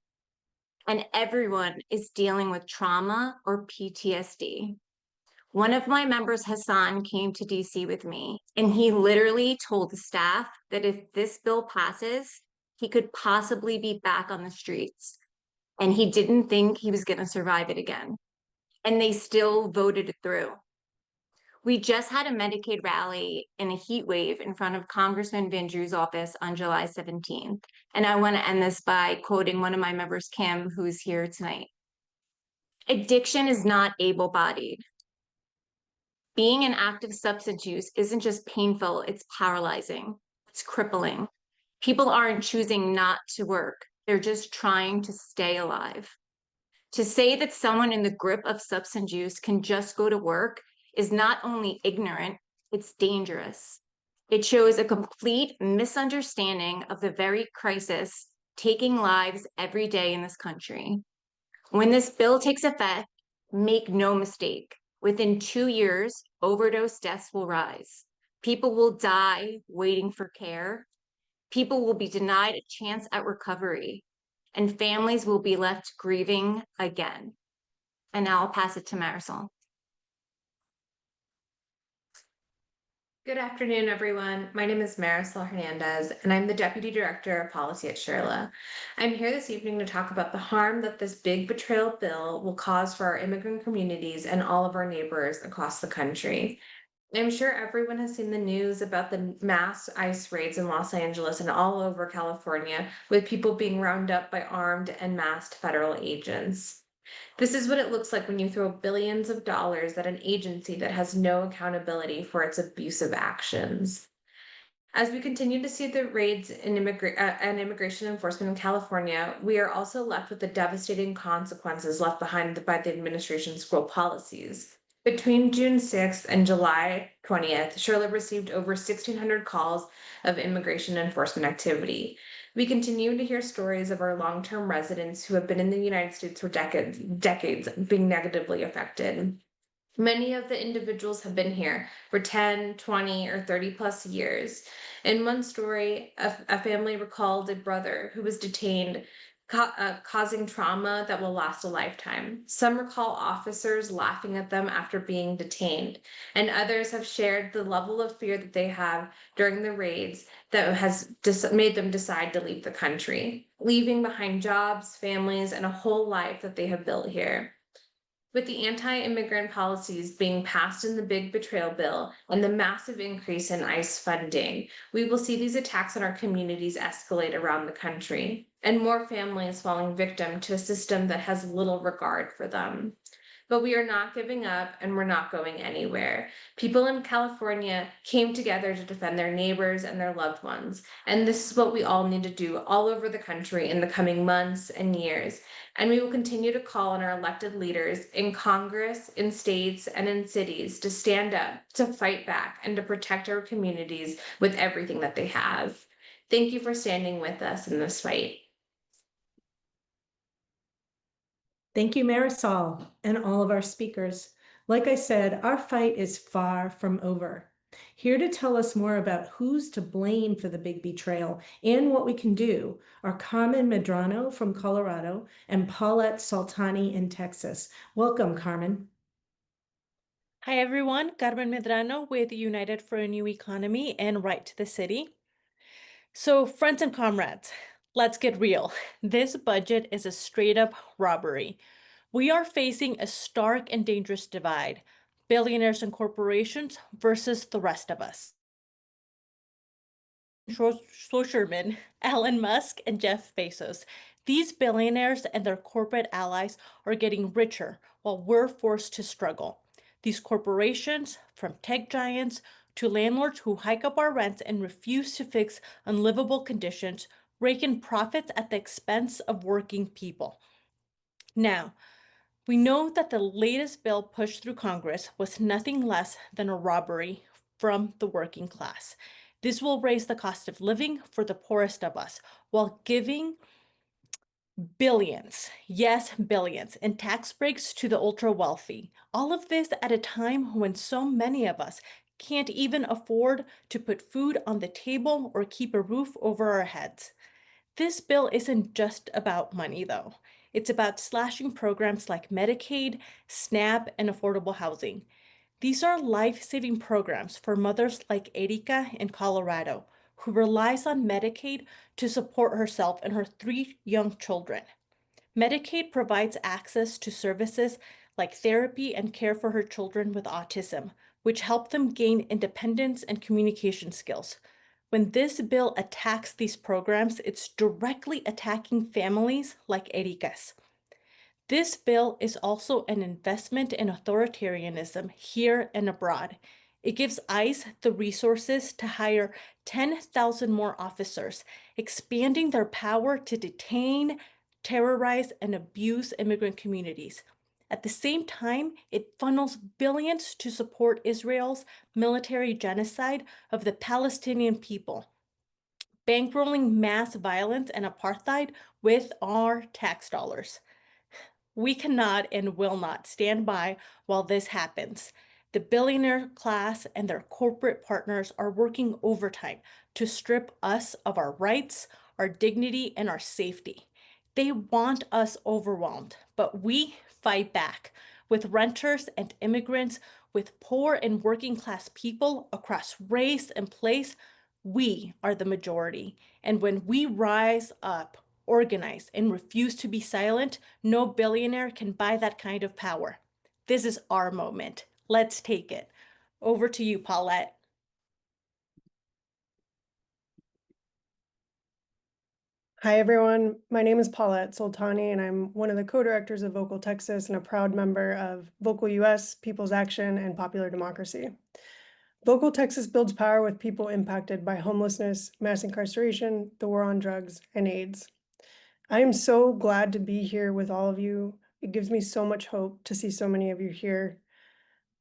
And everyone is dealing with trauma or PTSD. One of my members, Hassan, came to DC with me, and he literally told the staff that if this bill passes, he could possibly be back on the streets. And he didn't think he was gonna survive it again. And they still voted it through. We just had a Medicaid rally in a heat wave in front of Congressman Van Drew's office on July 17th. And I want to end this by quoting one of my members, Kim, who's here tonight. Addiction is not able-bodied. Being an active substance use isn't just painful, it's paralyzing, it's crippling. People aren't choosing not to work, they're just trying to stay alive. To say that someone in the grip of substance use can just go to work is not only ignorant, it's dangerous. It shows a complete misunderstanding of the very crisis taking lives every day in this country. When this bill takes effect, make no mistake, within 2 years, overdose deaths will rise. People will die waiting for care. People will be denied a chance at recovery, and families will be left grieving again. And now I'll pass it to Marisol. Good afternoon, everyone. My name is Marisol Hernandez, and I'm the Deputy Director of Policy at SHRLA. I'm here this evening to talk about the harm that this big betrayal bill will cause for our immigrant communities and all of our neighbors across the country. I'm sure everyone has seen the news about the mass ICE raids in Los Angeles and all over California, with people being rounded up by armed and masked federal agents. This is what it looks like when you throw billions of dollars at an agency that has no accountability for its abusive actions. As we continue to see the raids in immigration enforcement in California, we are also left with the devastating consequences left behind by the administration's cruel policies. Between June 6th and July 20th, SHRLA received over 1,600 calls of immigration enforcement activity. We continue to hear stories of our long-term residents who have been in the United States for decades being negatively affected. Many of the individuals have been here for 10, 20, or 30 plus years. In one story, a family recalled a brother who was detained, causing trauma that will last a lifetime. Some recall officers laughing at them after being detained, and others have shared the level of fear that they have during the raids that has made them decide to leave the country, leaving behind jobs, families, and a whole life that they have built here. With the anti-immigrant policies being passed in the Big Betrayal bill and the massive increase in ICE funding, we will see these attacks on our communities escalate around the country, and more families falling victim to a system that has little regard for them. But we are not giving up, and we're not going anywhere. People in California came together to defend their neighbors and their loved ones, and this is what we all need to do all over the country in the coming months and years. And we will continue to call on our elected leaders in Congress, in states, and in cities to stand up, to fight back, and to protect our communities with everything that they have. Thank you for standing with us in this fight. Thank you, Marisol, and all of our speakers. Like I said, our fight is far from over. Here to tell us more about who's to blame for the big betrayal and what we can do are Carmen Medrano from Colorado and Paulette Saltani in Texas. Welcome, Carmen. Hi, everyone. Carmen Medrano with United for a New Economy and Right to the City. So, friends and comrades, let's get real. This budget is a straight-up robbery. We are facing a stark and dangerous divide: billionaires and corporations versus the rest of us. Schloesserman, Elon Musk, and Jeff Bezos. These billionaires and their corporate allies are getting richer while we're forced to struggle. These corporations, from tech giants to landlords who hike up our rents and refuse to fix unlivable conditions, rake in profits at the expense of working people. Now, we know that the latest bill pushed through Congress was nothing less than a robbery from the working class. This will raise the cost of living for the poorest of us while giving billions, yes, billions, in tax breaks to the ultra wealthy. All of this at a time when so many of us can't even afford to put food on the table or keep a roof over our heads. This bill isn't just about money, though. It's about slashing programs like Medicaid, SNAP, and affordable housing. These are life-saving programs for mothers like Erika in Colorado, who relies on Medicaid to support herself and her 3 young children. Medicaid provides access to services like therapy and care for her children with autism, which help them gain independence and communication skills. When this bill attacks these programs, it's directly attacking families like Erika's. This bill is also an investment in authoritarianism here and abroad. It gives ICE the resources to hire 10,000 more officers, expanding their power to detain, terrorize, and abuse immigrant communities. At the same time, it funnels billions to support Israel's military genocide of the Palestinian people, bankrolling mass violence and apartheid with our tax dollars. We cannot and will not stand by while this happens. The billionaire class and their corporate partners are working overtime to strip us of our rights, our dignity, and our safety. They want us overwhelmed, but we fight back with renters and immigrants, with poor and working class people across race and place. We are the majority. And when we rise up, organize, and refuse to be silent, no billionaire can buy that kind of power. This is our moment. Let's take it. Over to you, Paulette. Hi, everyone. My name is Paulette Soltani, and I'm one of the co-directors of Vocal Texas and a proud member of Vocal US, People's Action, and Popular Democracy. Vocal Texas builds power with people impacted by homelessness, mass incarceration, the war on drugs, and AIDS. I am so glad to be here with all of you. It gives me so much hope to see so many of you here.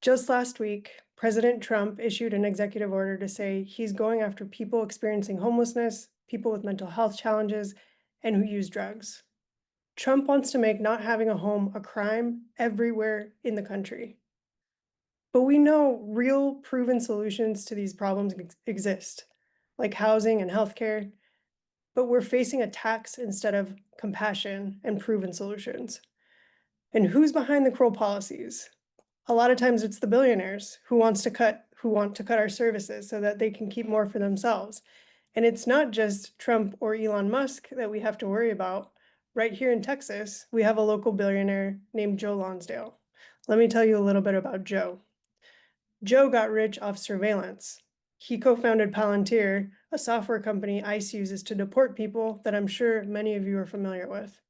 Just last week, President Trump issued an executive order to say he's going after people experiencing homelessness, people with mental health challenges, and who use drugs. Trump wants to make not having a home a crime everywhere in the country. But we know real proven solutions to these problems exist, like housing and healthcare, but we're facing a tax instead of compassion and proven solutions. And who's behind the cruel policies? A lot of times it's the billionaires who want to cut our services so that they can keep more for themselves. And it's not just Trump or Elon Musk that we have to worry about. Right here in Texas, we have a local billionaire named Joe Lonsdale. Let me tell you a little bit about Joe. Joe got rich off surveillance. He co-founded Palantir, a software company ICE uses to deport people that I'm sure many of you are familiar with.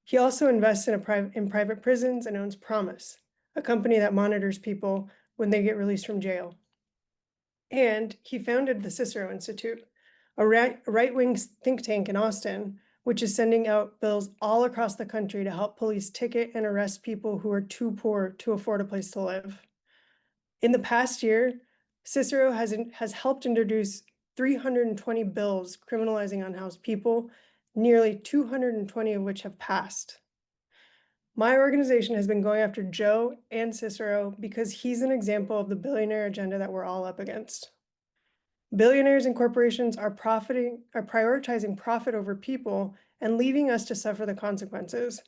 He also invests in private prisons and owns Promise, a company that monitors people when they get released from jail. And he founded the Cicero Institute, a right-wing think tank in Austin, which is sending out bills all across the country to help police ticket and arrest people who are too poor to afford a place to live. In the past year, Cicero has helped introduce 320 bills criminalizing unhoused people, nearly 220 of which have passed. My organization has been going after Joe and Cicero because he's an example of the billionaire agenda that we're all up against. Billionaires and corporations are prioritizing profit over people and leaving us to suffer the consequences.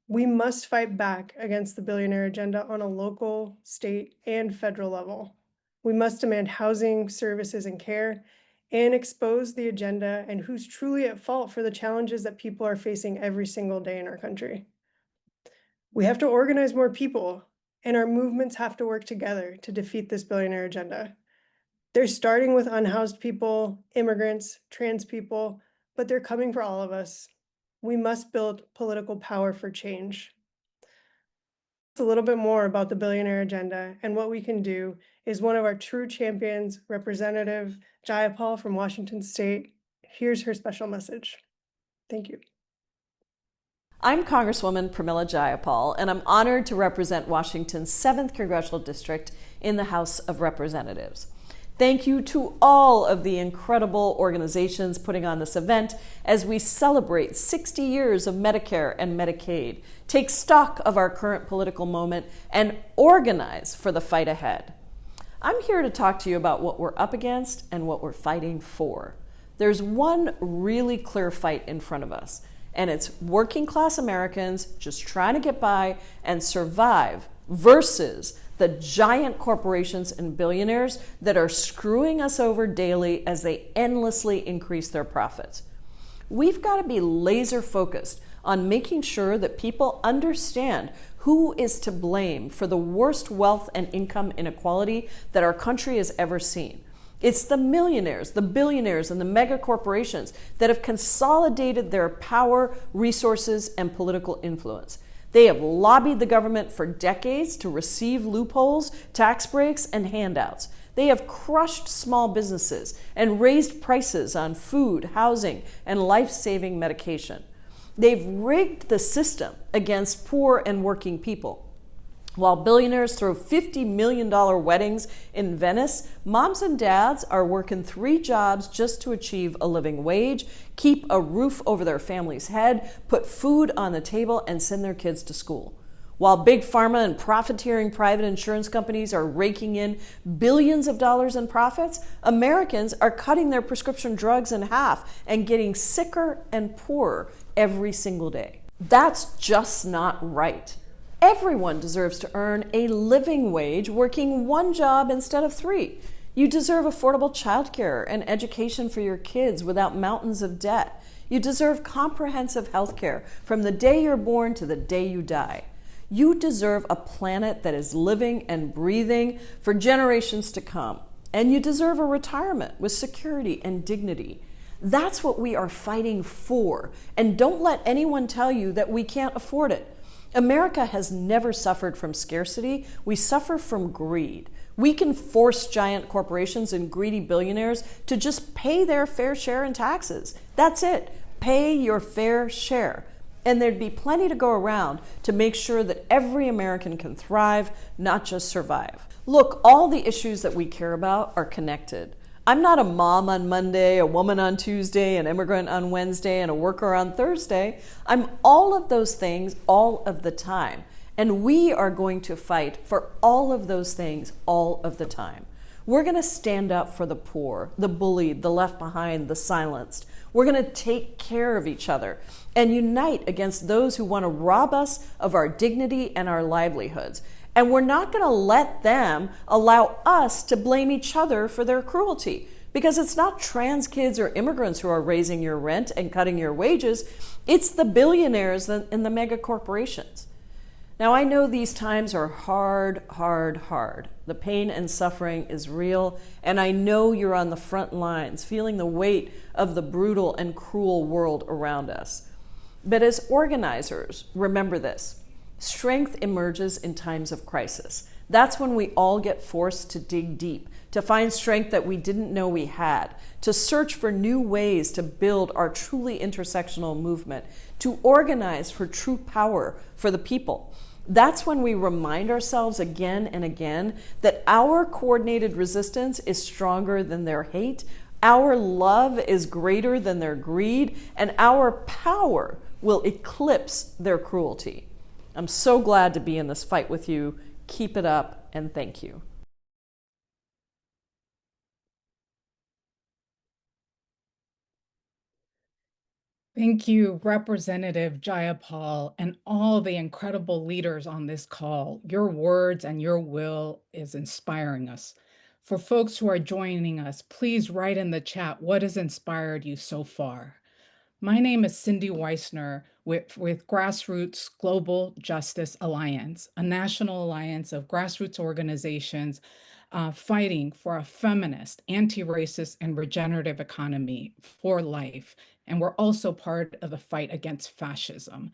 We must fight back against the billionaire agenda on a local, state, and federal level. We must demand housing, services, and care, and expose the agenda and who's truly at fault for the challenges that people are facing every single day in our country. We have to organize more people, and our movements have to work together to defeat this billionaire agenda. They're starting with unhoused people, immigrants, trans people, but they're coming for all of us. We must build political power for change. A little bit more about the billionaire agenda and what we can do is one of our true champions, Representative Jayapal from Washington State. Here's her special message. Thank you. I'm Congresswoman Pramila Jayapal, and I'm honored to represent Washington's 7th Congressional District in the House of Representatives. Thank you to all of the incredible organizations putting on this event as we celebrate 60 years of Medicare and Medicaid, take stock of our current political moment, and organize for the fight ahead. I'm here to talk to you about what we're up against and what we're fighting for. There's one really clear fight in front of us, and it's working class Americans just trying to get by and survive versus the giant corporations and billionaires that are screwing us over daily as they endlessly increase their profits. We've got to be laser focused on making sure that people understand who is to blame for the worst wealth and income inequality that our country has ever seen. It's the millionaires, the billionaires, and the mega corporations that have consolidated their power, resources, and political influence. They have lobbied the government for decades to receive loopholes, tax breaks, and handouts. They have crushed small businesses and raised prices on food, housing, and life-saving medication. They've rigged the system against poor and working people. While billionaires throw $50 million weddings in Venice, moms and dads are working 3 jobs just to achieve a living wage, keep a roof over their family's head, put food on the table, and send their kids to school. While big pharma and profiteering private insurance companies are raking in billions of dollars in profits, Americans are cutting their prescription drugs in half and getting sicker and poorer every single day. That's just not right. Everyone deserves to earn a living wage working 1 job instead of 3. You deserve affordable childcare and education for your kids without mountains of debt. You deserve comprehensive health care from the day you're born to the day you die. You deserve a planet that is living and breathing for generations to come. And you deserve a retirement with security and dignity. That's what we are fighting for. And don't let anyone tell you that we can't afford it. America has never suffered from scarcity. We suffer from greed. We can force giant corporations and greedy billionaires to just pay their fair share in taxes. That's it. Pay your fair share. And there'd be plenty to go around to make sure that every American can thrive, not just survive. Look, all the issues that we care about are connected. I'm not a mom on Monday, a woman on Tuesday, an immigrant on Wednesday, and a worker on Thursday. I'm all of those things all of the time. And we are going to fight for all of those things all of the time. We're going to stand up for the poor, the bullied, the left behind, the silenced. We're going to take care of each other and unite against those who want to rob us of our dignity and our livelihoods. And we're not going to let them allow us to blame each other for their cruelty. Because it's not trans kids or immigrants who are raising your rent and cutting your wages. It's the billionaires and the mega corporations. Now, I know these times are hard. The pain and suffering is real. And I know you're on the front lines, feeling the weight of the brutal and cruel world around us. But as organizers, remember this. Strength emerges in times of crisis. That's when we all get forced to dig deep, to find strength that we didn't know we had, to search for new ways to build our truly intersectional movement, to organize for true power for the people. That's when we remind ourselves again and again that our coordinated resistance is stronger than their hate, our love is greater than their greed, and our power will eclipse their cruelty. I'm so glad to be in this fight with you. Keep it up, and thank you. Thank you, Representative Jayapal, and all the incredible leaders on this call. Your words and your will is inspiring us. For folks who are joining us, please write in the chat what has inspired you so far. My name is Cindy Weissner with Grassroots Global Justice Alliance, a national alliance of grassroots organizations fighting for a feminist, anti-racist, and regenerative economy for life. And we're also part of the fight against fascism.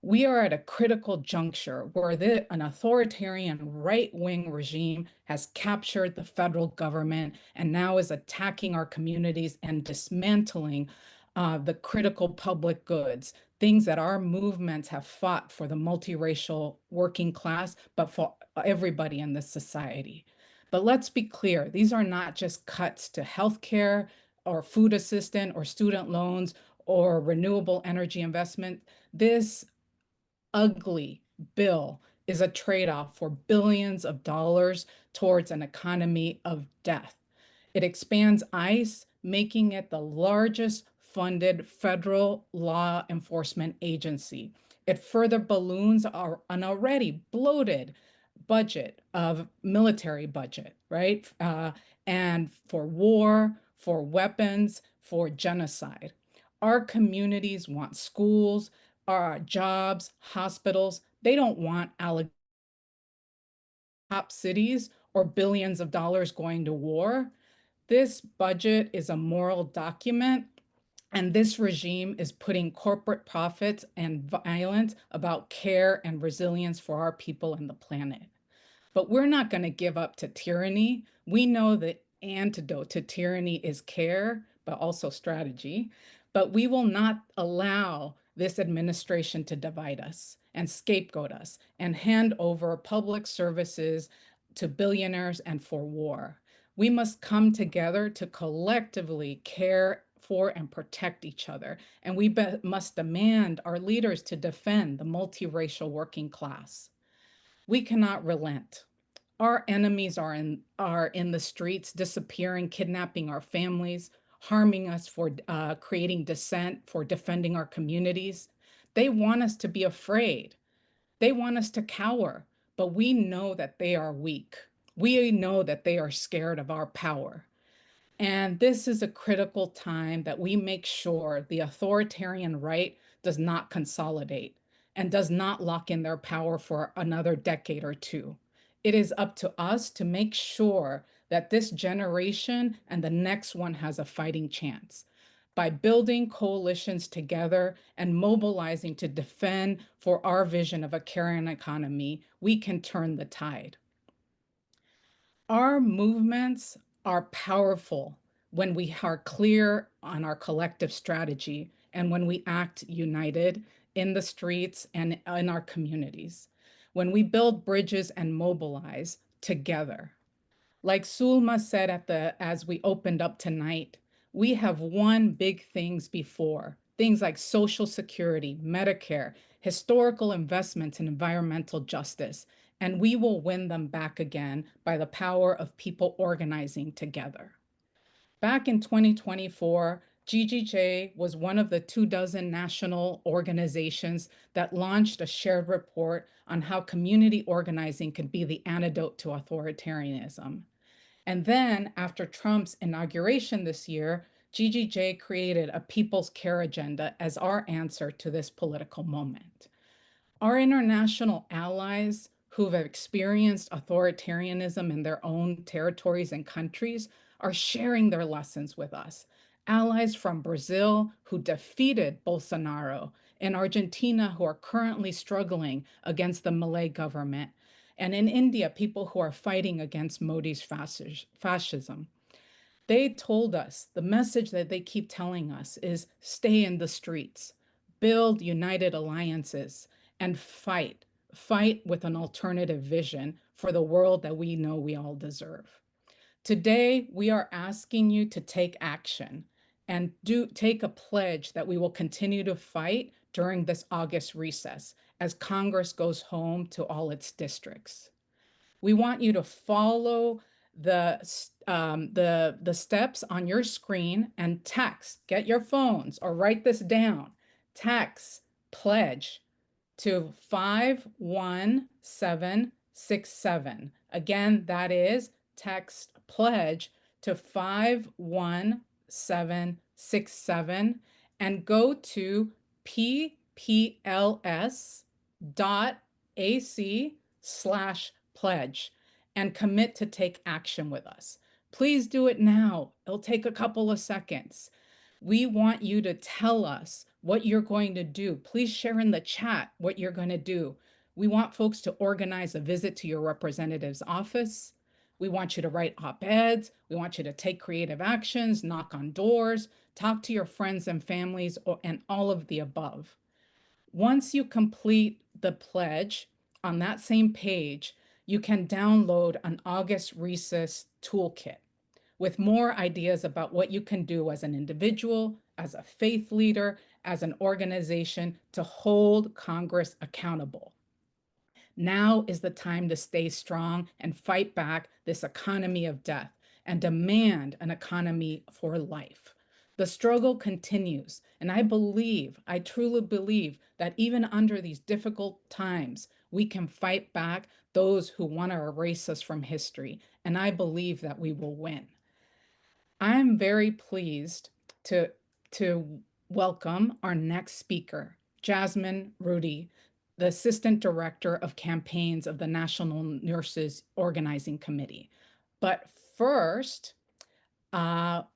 We are at a critical juncture where an authoritarian right-wing regime has captured the federal government and now is attacking our communities and dismantling the critical public goods, things that our movements have fought for the multiracial working class, but for everybody in this society. But let's be clear, these are not just cuts to healthcare or food assistance or student loans or renewable energy investment. This ugly bill is a trade-off for billions of dollars towards an economy of death. It expands ICE, making it the largest funded federal law enforcement agency. It further balloons an already bloated budget of military budget, right? And for war, for weapons, for genocide. Our communities want schools, our jobs, hospitals. They don't want top cities or billions of dollars going to war. This budget is a moral document, and this regime is putting corporate profits and violence about care and resilience for our people and the planet. But we're not going to give up to tyranny. We know the antidote to tyranny is care, but also strategy. But we will not allow this administration to divide us and scapegoat us and hand over public services to billionaires and for war. We must come together to collectively care for and protect each other. And we must demand our leaders to defend the multiracial working class. We cannot relent. Our enemies are in the streets, disappearing, kidnapping our families, harming us for creating dissent, for defending our communities. They want us to be afraid. They want us to cower, but we know that they are weak. We know that they are scared of our power. And this is a critical time that we make sure the authoritarian right does not consolidate and does not lock in their power for another decade or two. It is up to us to make sure that this generation and the next one has a fighting chance. By building coalitions together and mobilizing to defend for our vision of a caring economy, we can turn the tide. Our movements are powerful when we are clear on our collective strategy and when we act united in the streets and in our communities. When we build bridges and mobilize together. Like Sulma said as we opened up tonight, we have won big things before. Things like Social Security, Medicare, historical investments in environmental justice, and we will win them back again by the power of people organizing together. Back in 2024, GGJ was one of the 24 national organizations that launched a shared report on how community organizing could be the antidote to authoritarianism. And then after Trump's inauguration this year, GGJ created a People's Care Agenda as our answer to this political moment. Our international allies who've experienced authoritarianism in their own territories and countries are sharing their lessons with us. Allies from Brazil who defeated Bolsonaro, and Argentina who are currently struggling against the Malay government, and in India, people who are fighting against Modi's fascism. They told us, the message that they keep telling us is stay in the streets, build united alliances, and fight with an alternative vision for the world that we know we all deserve. Today, we are asking you to take action and take a pledge that we will continue to fight during this August recess as Congress goes home to all its districts. We want you to follow the steps on your screen and text, get your phones or write this down, text pledge to 51767. Again, that is text pledge to 51767 and go to ppls.ac/pledge and commit to take action with us. Please do it now. It'll take a couple of seconds. We want you to tell us what you're going to do. Please share in the chat what you're going to do. We want folks to organize a visit to your representative's office. We want you to write op-eds. We want you to take creative actions, knock on doors, talk to your friends and families, and all of the above. Once you complete the pledge on that same page, you can download an August Recess toolkit with more ideas about what you can do as an individual, as a faith leader, as an organization to hold Congress accountable. Now is the time to stay strong and fight back this economy of death and demand an economy for life. The struggle continues, and I truly believe that even under these difficult times, we can fight back those who want to erase us from history, and I believe that we will win. I'm very pleased to welcome our next speaker, Jasmine Rudy, the Assistant Director of Campaigns of the National Nurses Organizing Committee. But first,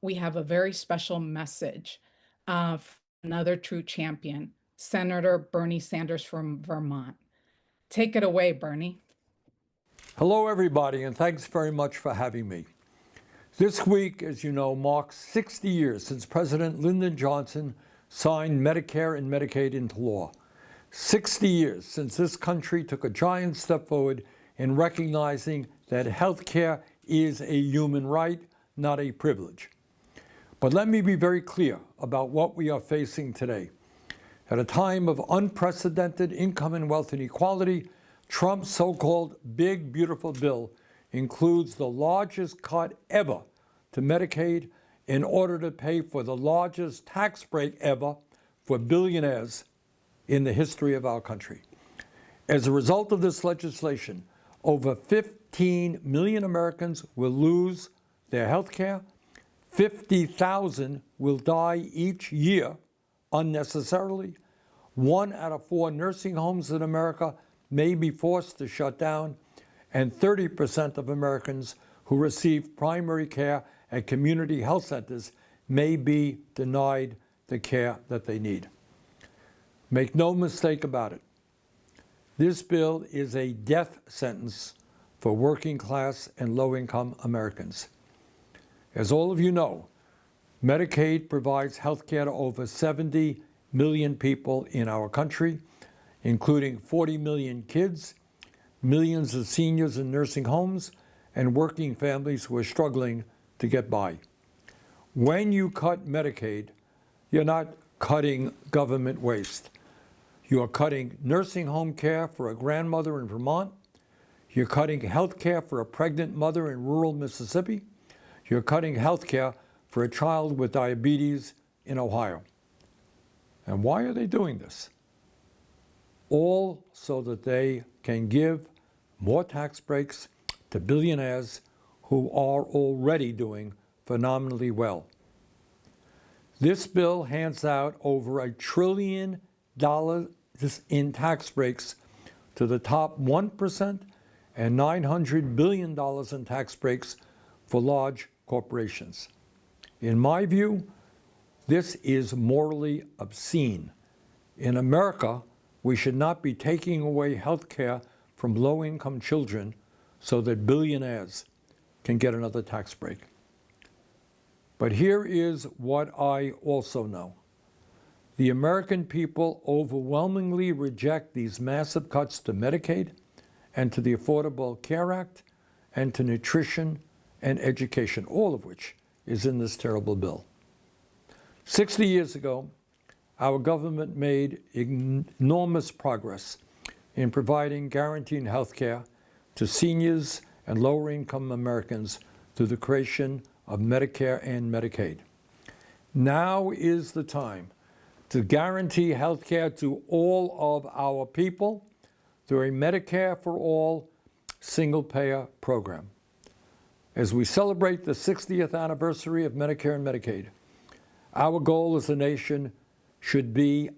we have a very special message from another true champion, Senator Bernie Sanders from Vermont. Take it away, Bernie. Hello, everybody, and thanks very much for having me. This week, as you know, marks 60 years since President Lyndon Johnson signed Medicare and Medicaid into law. 60 years since this country took a giant step forward in recognizing that health care is a human right, not a privilege. But let me be very clear about what we are facing today. At a time of unprecedented income and wealth inequality, Trump's so-called Big Beautiful Bill includes the largest cut ever to Medicaid in order to pay for the largest tax break ever for billionaires in the history of our country. As a result of this legislation, over 15 million Americans will lose their health care. 50,000 will die each year unnecessarily. 1 out of 4 nursing homes in America may be forced to shut down, and 30% of Americans who receive primary care at community health centers may be denied the care that they need. Make no mistake about it. This bill is a death sentence for working class and low-income Americans. As all of you know, Medicaid provides health care to over 70 million people in our country, including 40 million kids, millions of seniors in nursing homes, and working families who are struggling to get by. When you cut Medicaid, you're not cutting government waste. You are cutting nursing home care for a grandmother in Vermont. You're cutting health care for a pregnant mother in rural Mississippi. You're cutting health care for a child with diabetes in Ohio. And why are they doing this? All so that they can give more tax breaks to billionaires who are already doing phenomenally well. This bill hands out over $1 trillion in tax breaks to the top 1% and $900 billion in tax breaks for large corporations. In my view, this is morally obscene. In America, we should not be taking away health care from low-income children so that billionaires can get another tax break. But here is what I also know. The American people overwhelmingly reject these massive cuts to Medicaid and to the Affordable Care Act and to nutrition and education, all of which is in this terrible bill. 60 years ago, our government made enormous progress in providing guaranteed health care to seniors and lower-income Americans through the creation of Medicare and Medicaid. Now is the time to guarantee health care to all of our people through a Medicare for All single-payer program. As we celebrate the 60th anniversary of Medicare and Medicaid, our goal as a nation should be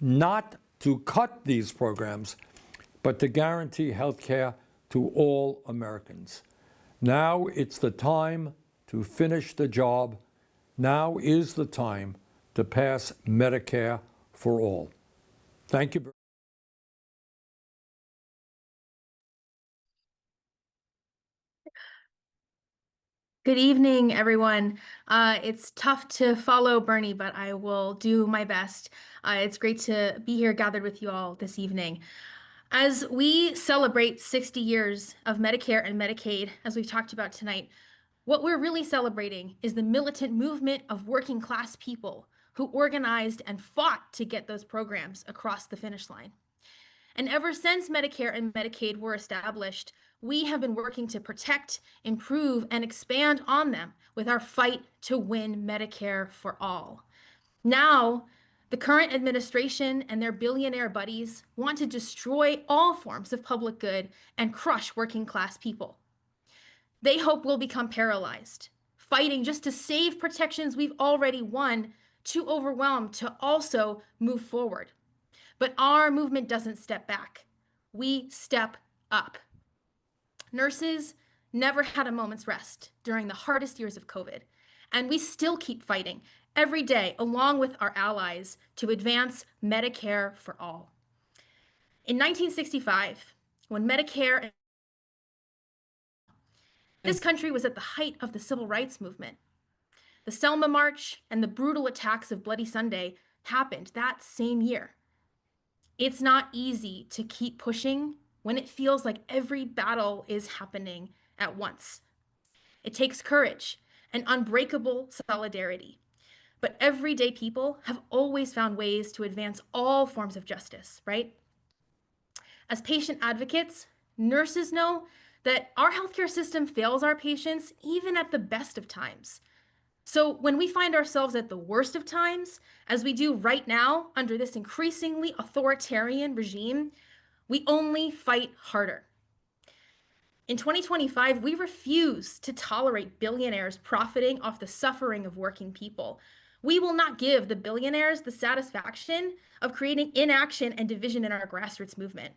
not to cut these programs, but to guarantee health care to all Americans. Now it's the time to finish the job. Now is the time to pass Medicare for all. Thank you. Good evening, everyone. It's tough to follow Bernie, but I will do my best. It's great to be here gathered with you all this evening. As we celebrate 60 years of Medicare and Medicaid, as we've talked about tonight, what we're really celebrating is the militant movement of working class people who organized and fought to get those programs across the finish line. And ever since Medicare and Medicaid were established, we have been working to protect, improve, and expand on them with our fight to win Medicare for all. Now, the current administration and their billionaire buddies want to destroy all forms of public good and crush working class people. They hope we'll become paralyzed, fighting just to save protections we've already won, too overwhelmed to also move forward. But our movement doesn't step back. We step up. Nurses never had a moment's rest during the hardest years of COVID, and we still keep fighting every day along with our allies to advance Medicare for all. In 1965, when Medicare, this country was at the height of the civil rights movement. The Selma March and the brutal attacks of Bloody Sunday happened that same year. It's not easy to keep pushing when it feels like every battle is happening at once. It takes courage and unbreakable solidarity. But everyday people have always found ways to advance all forms of justice, right? As patient advocates, nurses know that our healthcare system fails our patients even at the best of times. So when we find ourselves at the worst of times, as we do right now under this increasingly authoritarian regime, we only fight harder. In 2025, we refuse to tolerate billionaires profiting off the suffering of working people. We will not give the billionaires the satisfaction of creating inaction and division in our grassroots movement.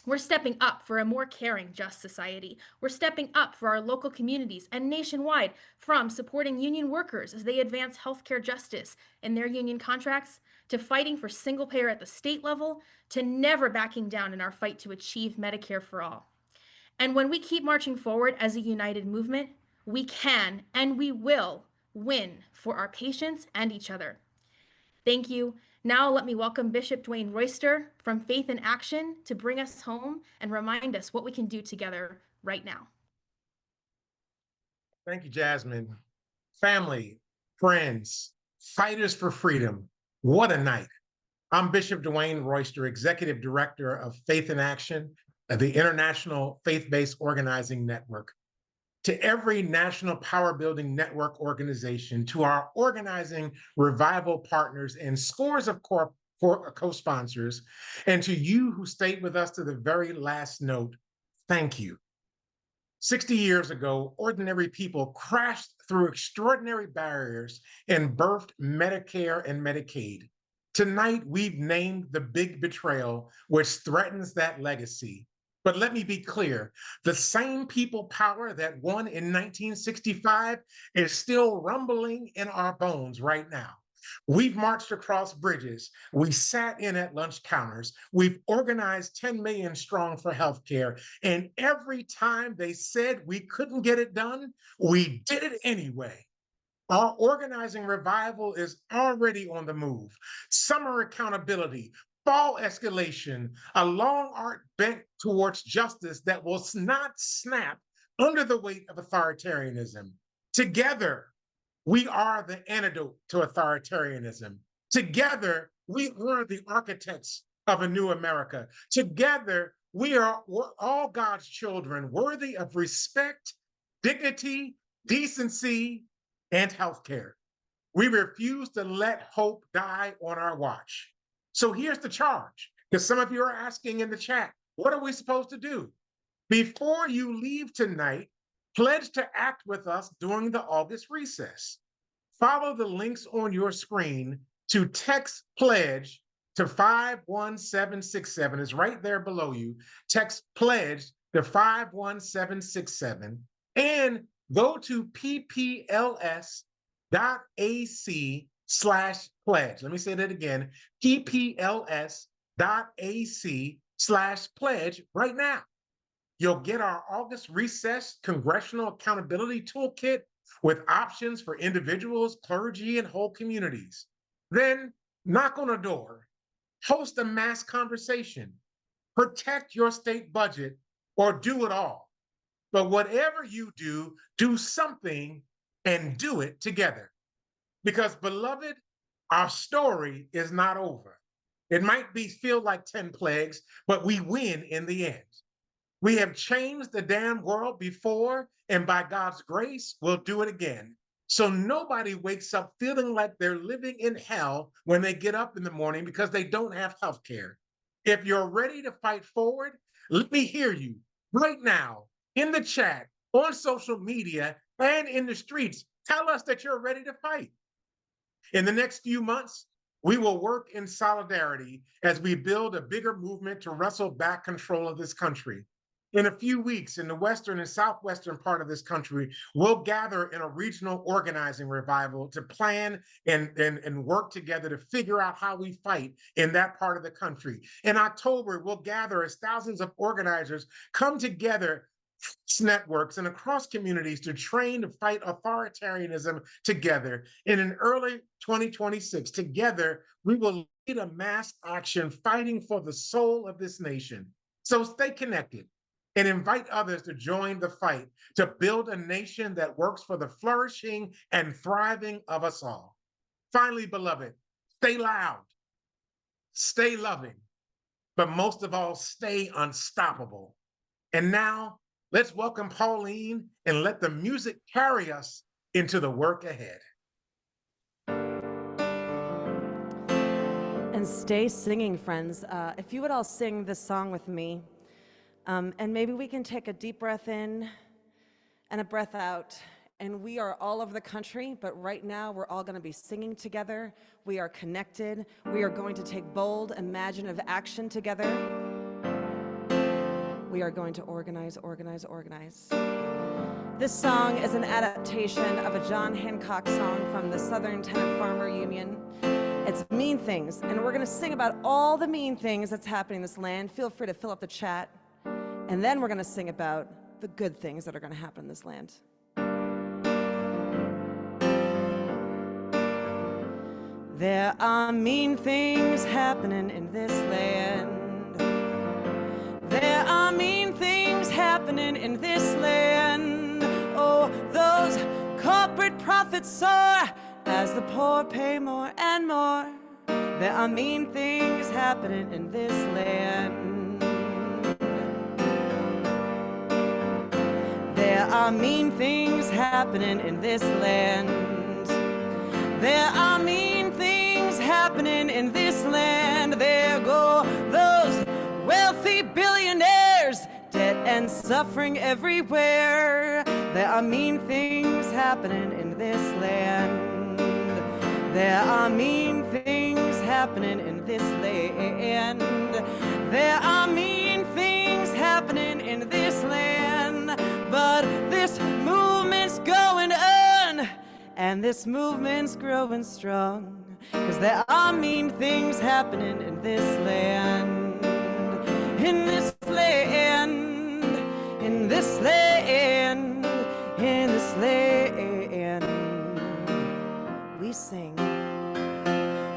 We're stepping up for a more caring, just society. We're stepping up for our local communities and nationwide, from supporting union workers as they advance healthcare justice in their union contracts, to fighting for single payer at the state level, to never backing down in our fight to achieve Medicare for all. And when we keep marching forward as a united movement, we can and we will win for our patients and each other. Thank you. Now let me welcome Bishop Dwayne Royster from Faith in Action to bring us home and remind us what we can do together right now. Thank you, Jasmine. Family, friends, fighters for freedom. What a night. I'm Bishop Dwayne Royster, Executive Director of Faith in Action, the International Faith-Based Organizing Network. To every National Power Building Network organization, to our organizing revival partners and scores of co-sponsors, and to you who stayed with us to the very last note, thank you. 60 years ago, ordinary people crashed through extraordinary barriers and birthed Medicare and Medicaid. Tonight, we've named the Big Betrayal, which threatens that legacy. But let me be clear, the same people power that won in 1965 is still rumbling in our bones right now. We've marched across bridges. We sat in at lunch counters. We've organized 10 million strong for healthcare. And every time they said we couldn't get it done, we did it anyway. Our organizing revival is already on the move. Summer accountability, fall escalation, a long arc bent towards justice that will not snap under the weight of authoritarianism. Together, we are the antidote to authoritarianism. Together, we are the architects of a new America. Together, we're all God's children, worthy of respect, dignity, decency, and healthcare. We refuse to let hope die on our watch. So here's the charge, because some of you are asking in the chat, what are we supposed to do? Before you leave tonight, pledge to act with us during the August recess. Follow the links on your screen to text pledge to 51767. It's right there below you. Text pledge to 51767 and go to ppls.ac/pledge. Let me say that again, ppls.ac/pledge right now. You'll get our August recess Congressional Accountability Toolkit with options for individuals, clergy, and whole communities. Then knock on a door, host a mass conversation, protect your state budget, or do it all. But whatever you do, do something and do it together. Because, beloved, our story is not over. It might feel like 10 plagues, but we win in the end. We have changed the damn world before, and by God's grace, we'll do it again. So nobody wakes up feeling like they're living in hell when they get up in the morning because they don't have health care. If you're ready to fight forward, let me hear you right now in the chat, on social media, and in the streets. Tell us that you're ready to fight. In the next few months, we will work in solidarity as we build a bigger movement to wrestle back control of this country. In a few weeks, in the western and southwestern part of this country, we'll gather in a regional organizing revival to plan and work together to figure out how we fight in that part of the country. In October, we'll gather as thousands of organizers come together networks, and across communities to train to fight authoritarianism together. And in early 2026, together, we will lead a mass action fighting for the soul of this nation. So stay connected and invite others to join the fight to build a nation that works for the flourishing and thriving of us all. Finally, beloved, stay loud, stay loving, but most of all, stay unstoppable. And now, let's welcome Pauline and let the music carry us into the work ahead. And stay singing, friends. If you would all sing this song with me, and maybe we can take a deep breath in and a breath out. And we are all over the country, but right now we're all going to be singing together. We are connected. We are going to take bold, imaginative action together. We are going to organize, organize, organize. This song is an adaptation of a John Hancock song from the Southern Tenant Farmer Union. It's Mean Things, and we're going to sing about all the mean things that's happening in this land. Feel free to fill up the chat. And then we're going to sing about the good things that are going to happen in this land. There are mean things happening in this land. There are mean things happening in this land. Oh, those corporate profits soar as the poor pay more and more. There are mean things happening in this land. There are mean things happening in this land. There are mean things happening in this land. There go those wealthy billionaires, debt and suffering everywhere. There are mean things happening in this land. There are mean things happening in this land. There are mean things happening in this land. But this movement's going on, and this movement's growing strong, 'cause there are mean things happening in this land. In this land, in this land, in this land, we sing.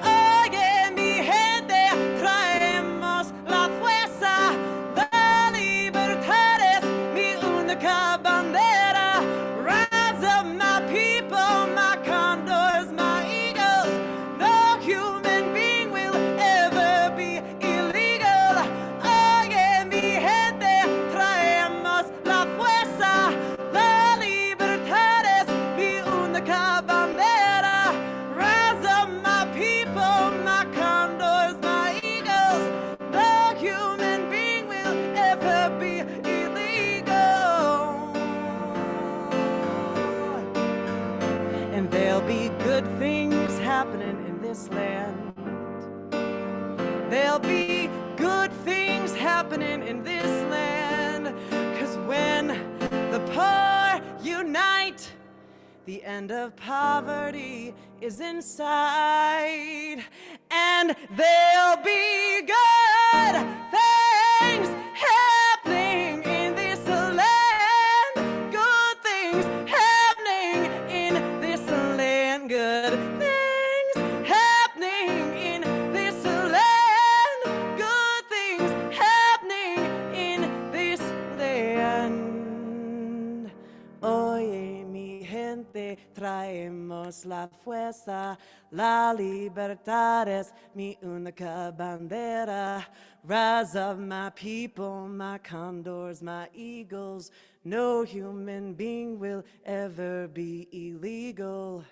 Oye, mi gente, traemos la fuerza, la libertad es mi única bandera. Rise up, my people, my condors, my eagles. No human being will ever be illegal. Oye, mi gente, traemos la fuerza, la libertad es mi única bandera. Rise up, my people, my condors, my eagles. No human being will ever be illegal. And there'll be good things happening in this land. There'll be good things happening in this land. 'Cause when the poor unite, the end of poverty is in sight. And there'll be good things happening in this land. Good things happening in this land. Good things happening in this land. Good things happening in this land. Oye, mi gente, traemos la fuerza, la libertad es mi única bandera. Rise up, my people, my condors, my eagles. No human being will ever be illegal.